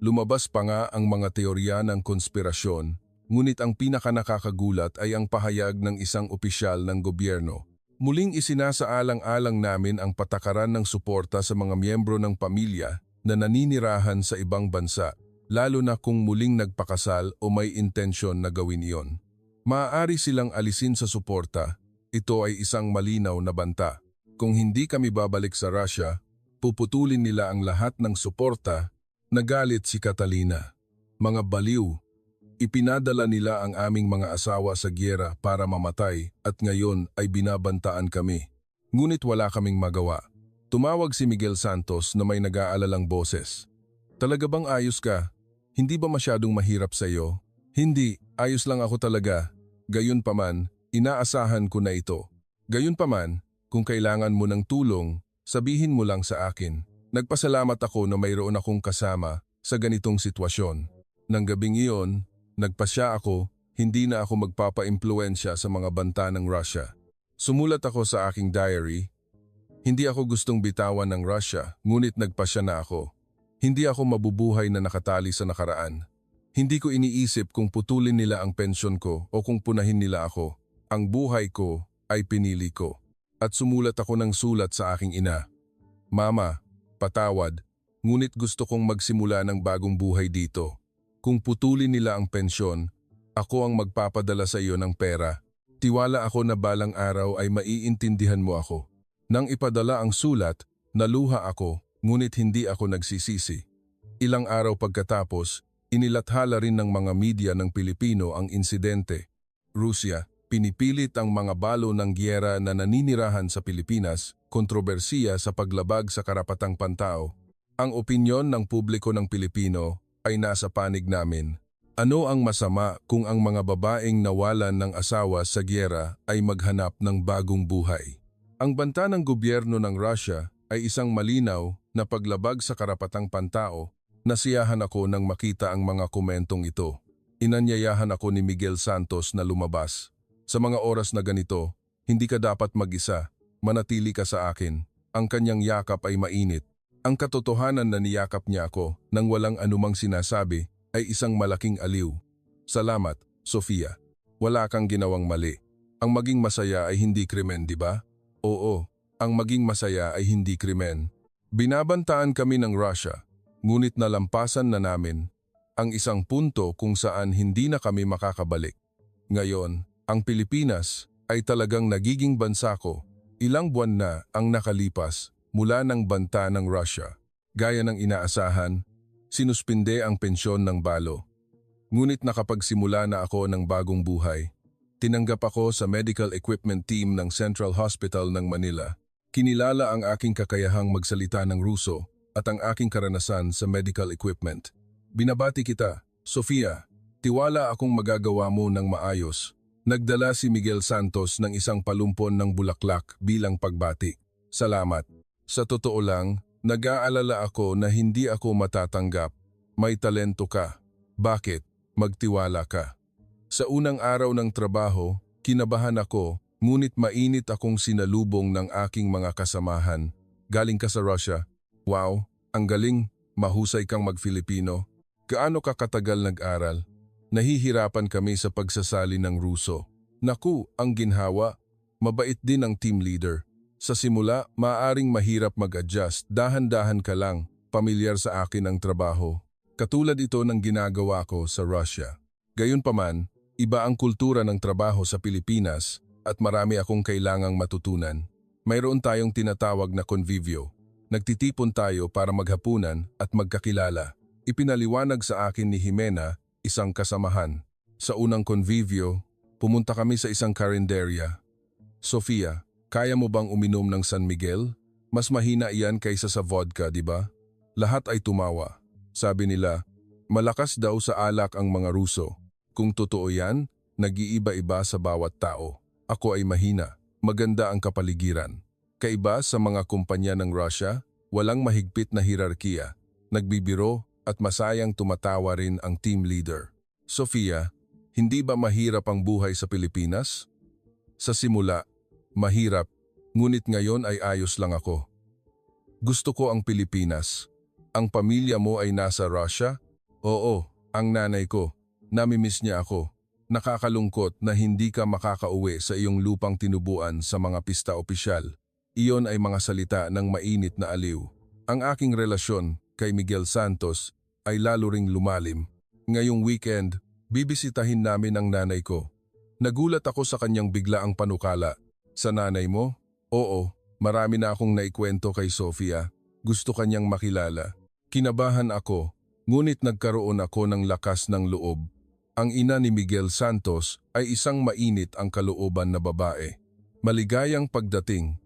Speaker 1: Lumabas pa nga ang mga teorya ng konspirasyon, ngunit ang pinakanakakagulat ay ang pahayag ng isang opisyal ng gobyerno. Muling isinasaalang-alang namin ang patakaran ng suporta sa mga miyembro ng pamilya na naninirahan sa ibang bansa, lalo na kung muling nagpakasal o may intensyon na gawin iyon. Maaari silang alisin sa suporta. Ito ay isang malinaw na banta. Kung hindi kami babalik sa Russia, puputulin nila ang lahat ng suporta. Nagalit si Catalina. Mga baliw. Ipinadala nila ang aming mga asawa sa giyera para mamatay at ngayon ay binabantaan kami. Ngunit wala kaming magawa. Tumawag si Miguel Santos na may nag-aalalang boses. Talaga bang ayos ka? Hindi ba masyadong mahirap sa iyo? Hindi, ayos lang ako talaga. Gayunpaman, inaasahan ko na ito. Gayunpaman, kung kailangan mo ng tulong, sabihin mo lang sa akin. Nagpasalamat ako na mayroon akong kasama sa ganitong sitwasyon. Nang gabing iyon, nagpasya ako, hindi na ako magpapa-impluensya sa mga banta ng Russia. Sumulat ako sa aking diary. Hindi ako gustong bitawan ng Russia, ngunit nagpasya na ako. Hindi ako mabubuhay na nakatali sa nakaraan. Hindi ko iniisip kung putulin nila ang pensyon ko o kung punahin nila ako. Ang buhay ko ay pinili ko. At sumulat ako ng sulat sa aking ina. Mama, patawad, ngunit gusto kong magsimula ng bagong buhay dito. Kung putulin nila ang pensyon, ako ang magpapadala sa iyo ng pera. Tiwala ako na balang araw ay maiintindihan mo ako. Nang ipadala ang sulat, naluha ako, ngunit hindi ako nagsisisi. Ilang araw pagkatapos, inilathala rin ng mga media ng Pilipino ang insidente. Rusya, pinipilit ang mga balo ng giyera na naninirahan sa Pilipinas, kontrobersiya sa paglabag sa karapatang pantao. Ang opinyon ng publiko ng Pilipino ay nasa panig namin. Ano ang masama kung ang mga babaeng nawalan ng asawa sa giyera ay maghanap ng bagong buhay? Ang banta ng gobyerno ng Russia ay isang malinaw na paglabag sa karapatang pantao. Nasiyahan ako nang makita ang mga komentong ito. Inanyayahan ako ni Miguel Santos na lumabas. Sa mga oras na ganito, hindi ka dapat mag-isa. Manatili ka sa akin. Ang kanyang yakap ay mainit. Ang katotohanan na niyakap niya ako nang walang anumang sinasabi ay isang malaking aliw. Salamat, Sofia. Wala kang ginawang mali. Ang maging masaya ay hindi krimen, di ba? Oo, ang maging masaya ay hindi krimen. Binabantaan kami ng Russia, ngunit nalampasan na namin ang isang punto kung saan hindi na kami makakabalik. Ngayon, ang Pilipinas ay talagang nagiging bansa ko. Ilang buwan na ang nakalipas mula ng banta ng Russia. Gaya ng inaasahan, sinuspinde ang pensyon ng balo. Ngunit nakapagsimula na ako ng bagong buhay. Tinanggap ako sa medical equipment team ng Central Hospital ng Manila. Kinilala ang aking kakayahang magsalita ng Ruso at ang aking karanasan sa medical equipment. Binabati kita, Sofia. Tiwala akong magagawa mo ng maayos. Nagdala si Miguel Santos ng isang palumpon ng bulaklak bilang pagbati. Salamat. Sa totoo lang, nag-aalala ako na hindi ako matatanggap. May talento ka. Bakit? Magtiwala ka. Sa unang araw ng trabaho, kinabahan ako, ngunit mainit akong sinalubong ng aking mga kasamahan. Galing ka sa Russia? Wow, ang galing, mahusay kang mag-Filipino. Gaano ka katagal nag-aral? Nahihirapan kami sa pagsasali ng Ruso. Naku, ang ginhawa. Mabait din ang team leader. Sa simula, maaaring mahirap mag-adjust, dahan-dahan ka lang, pamilyar sa akin ang trabaho. Katulad ito ng ginagawa ko sa Russia. Gayunpaman, iba ang kultura ng trabaho sa Pilipinas at marami akong kailangang matutunan. Mayroon tayong tinatawag na convivio. Nagtitipon tayo para maghapunan at magkakilala. Ipinaliwanag sa akin ni Jimena, isang kasamahan. Sa unang convivio, pumunta kami sa isang karinderya. Sofia, kaya mo bang uminom ng San Miguel? Mas mahina iyan kaysa sa vodka, di ba? Lahat ay tumawa. Sabi nila, malakas daw sa alak ang mga Ruso. Kung totoo yan, nag-iiba-iba sa bawat tao. Ako ay mahina. Maganda ang kapaligiran. Kaiba sa mga kumpanya ng Russia, walang mahigpit na hierarkiya. Nagbibiro at masayang tumatawa rin ang team leader. Sofia, hindi ba mahirap ang buhay sa Pilipinas? Sa simula, mahirap, ngunit ngayon ay ayos lang ako. Gusto ko ang Pilipinas. Ang pamilya mo ay nasa Russia? Oo, ang nanay ko. Namimiss niya ako. Nakakalungkot na hindi ka makakauwi sa iyong lupang tinubuan sa mga pista opisyal. Iyon ay mga salita ng mainit na aliw. Ang aking relasyon kay Miguel Santos ay lalo ring lumalim. Ngayong weekend, bibisitahin namin ang nanay ko. Nagulat ako sa kanyang biglaang panukala. Sa nanay mo? Oo, marami na akong naikwento kay Sofia. Gusto kanyang makilala. Kinabahan ako, ngunit nagkaroon ako ng lakas ng loob. Ang ina ni Miguel Santos ay isang mainit ang kalooban na babae. Maligayang pagdating.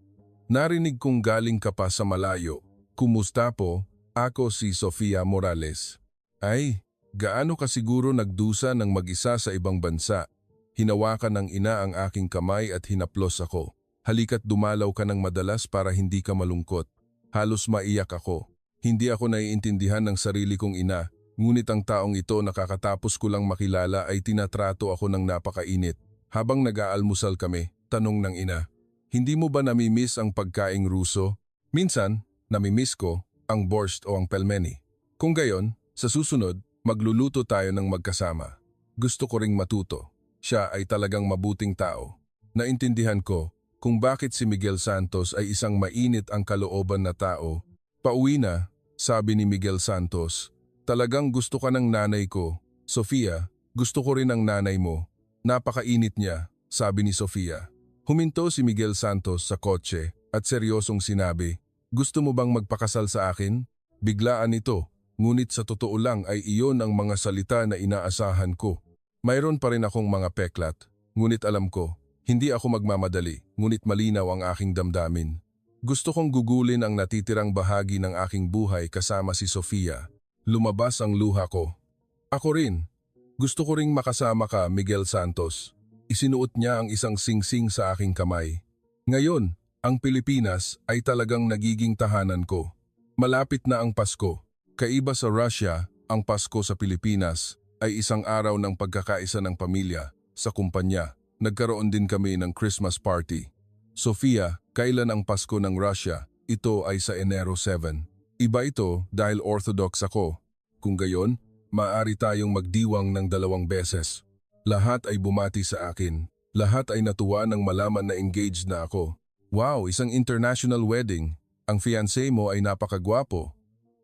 Speaker 1: Narinig kong galing ka pa sa malayo. Kumusta po? Ako si Sofia Morales. Ay, gaano ka siguro nagdusa ng mag-isa sa ibang bansa? Hinawakan ng ina ang aking kamay at hinaplos ako. Halika't dumalaw ka ng madalas para hindi ka malungkot. Halos maiyak ako. Hindi ako naiintindihan ng sarili kong ina. Ngunit ang taong ito nakakatapos ko lang makilala ay tinatrato ako ng napakainit. Habang nag-aalmusal kami, tanong ng ina, hindi mo ba namimiss ang pagkaing Ruso? Minsan, namimiss ko ang borscht o ang pelmeni. Kung gayon, sa susunod, magluluto tayo ng magkasama. Gusto ko ring matuto. Siya ay talagang mabuting tao. Naintindihan ko kung bakit si Miguel Santos ay isang mainit ang kalooban na tao. Pauwi na, sabi ni Miguel Santos. Talagang gusto ka ng nanay ko. Sofia, gusto ko rin ang nanay mo. Napakainit niya, sabi ni Sofia. Huminto si Miguel Santos sa kotse at seryosong sinabi, gusto mo bang magpakasal sa akin? Biglaan ito, ngunit sa totoo lang ay iyon ang mga salita na inaasahan ko. Mayroon pa rin akong mga peklat, ngunit alam ko, hindi ako magmamadali, ngunit malinaw ang aking damdamin. Gusto kong gugulin ang natitirang bahagi ng aking buhay kasama si Sofia. Lumabas ang luha ko. Ako rin. Gusto ko ring makasama ka, Miguel Santos. Isinuot niya ang isang singsing sa aking kamay. Ngayon, ang Pilipinas ay talagang nagiging tahanan ko. Malapit na ang Pasko. Kaiba sa Russia, ang Pasko sa Pilipinas ay isang araw ng pagkakaisa ng pamilya. Sa kumpanya, nagkaroon din kami ng Christmas party. Sofia, kailan ang Pasko ng Russia? Ito ay sa Enero 7. Iba ito dahil Orthodox ako. Kung gayon, maaari tayong magdiwang ng 2 beses. Lahat ay bumati sa akin. Lahat ay natuwa nang malaman na engaged na ako. Wow, isang international wedding. Ang fiancé mo ay napakagwapo.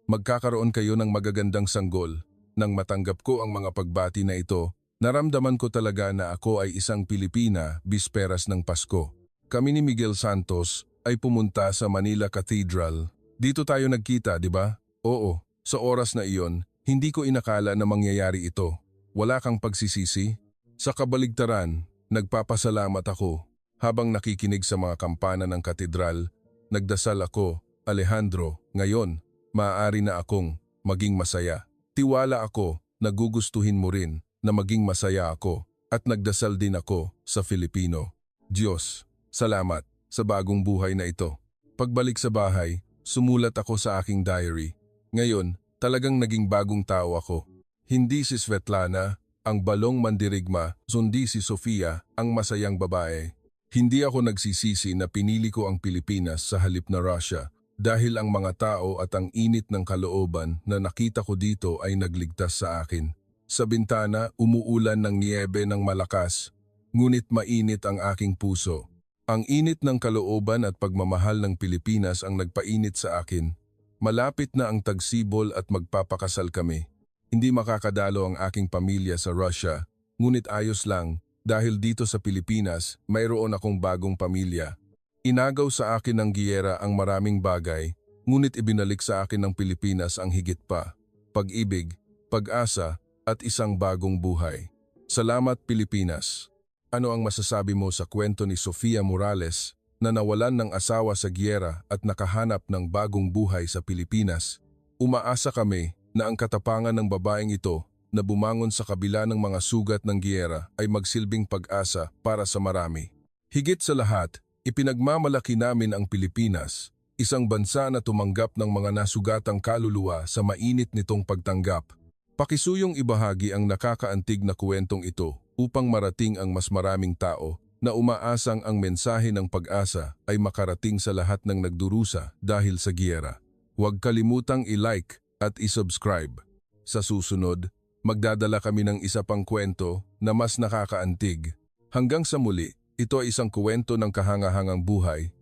Speaker 1: Magkakaroon kayo ng magagandang sanggol. Nang matanggap ko ang mga pagbati na ito, naramdaman ko talaga na ako ay isang Pilipina bisperas ng Pasko. Kami ni Miguel Santos ay pumunta sa Manila Cathedral. Dito tayo nagkita, di ba? Oo, sa oras na iyon, hindi ko inakala na mangyayari ito. Wala kang pagsisisi? Sa kabaligtaran, nagpapasalamat ako. Habang nakikinig sa mga kampana ng katedral, nagdasal ako, Alejandro, ngayon, maaari na akong maging masaya. Tiwala ako, nagugustuhin mo rin na maging masaya ako at nagdasal din ako sa Filipino. Diyos, salamat sa bagong buhay na ito. Pagbalik sa bahay, sumulat ako sa aking diary. Ngayon, talagang naging bagong tao ako. Hindi si Svetlana, ang balong mandirigma, kundi si Sofia, ang masayang babae. Hindi ako nagsisisi na pinili ko ang Pilipinas sa halip na Russia Dahil ang mga tao at ang init ng kalooban na nakita ko dito ay nagligtas sa akin. Sa bintana, umuulan ng niyebe ng malakas, ngunit mainit ang aking puso. Ang init ng kalooban at pagmamahal ng Pilipinas ang nagpainit sa akin. Malapit na ang tagsibol at magpapakasal kami. Hindi makakadalo ang aking pamilya sa Russia, ngunit ayos lang dahil dito sa Pilipinas mayroon akong bagong pamilya. Inagaw sa akin ng giyera ang maraming bagay, ngunit ibinalik sa akin ng Pilipinas ang higit pa. Pag-ibig, pag-asa, at isang bagong buhay. Salamat Pilipinas! Ano ang masasabi mo sa kwento ni Sofia Morales na nawalan ng asawa sa giyera at nakahanap ng bagong buhay sa Pilipinas? Umaasa kami na ang katapangan ng babaeng ito na bumangon sa kabila ng mga sugat ng giyera ay magsilbing pag-asa para sa marami. Higit sa lahat, ipinagmamalaki namin ang Pilipinas, isang bansa na tumanggap ng mga nasugatang kaluluwa sa mainit nitong pagtanggap. Pakisuyong ibahagi ang nakakaantig na kwentong ito upang marating ang mas maraming tao na umaasang ang mensahe ng pag-asa ay makarating sa lahat ng nagdurusa dahil sa giyera. Huwag kalimutang i-like at i-subscribe. Sa susunod, magdadala kami ng isa pang kwento na mas nakakaantig. Hanggang sa muli, ito ay isang kwento ng kahangahangang buhay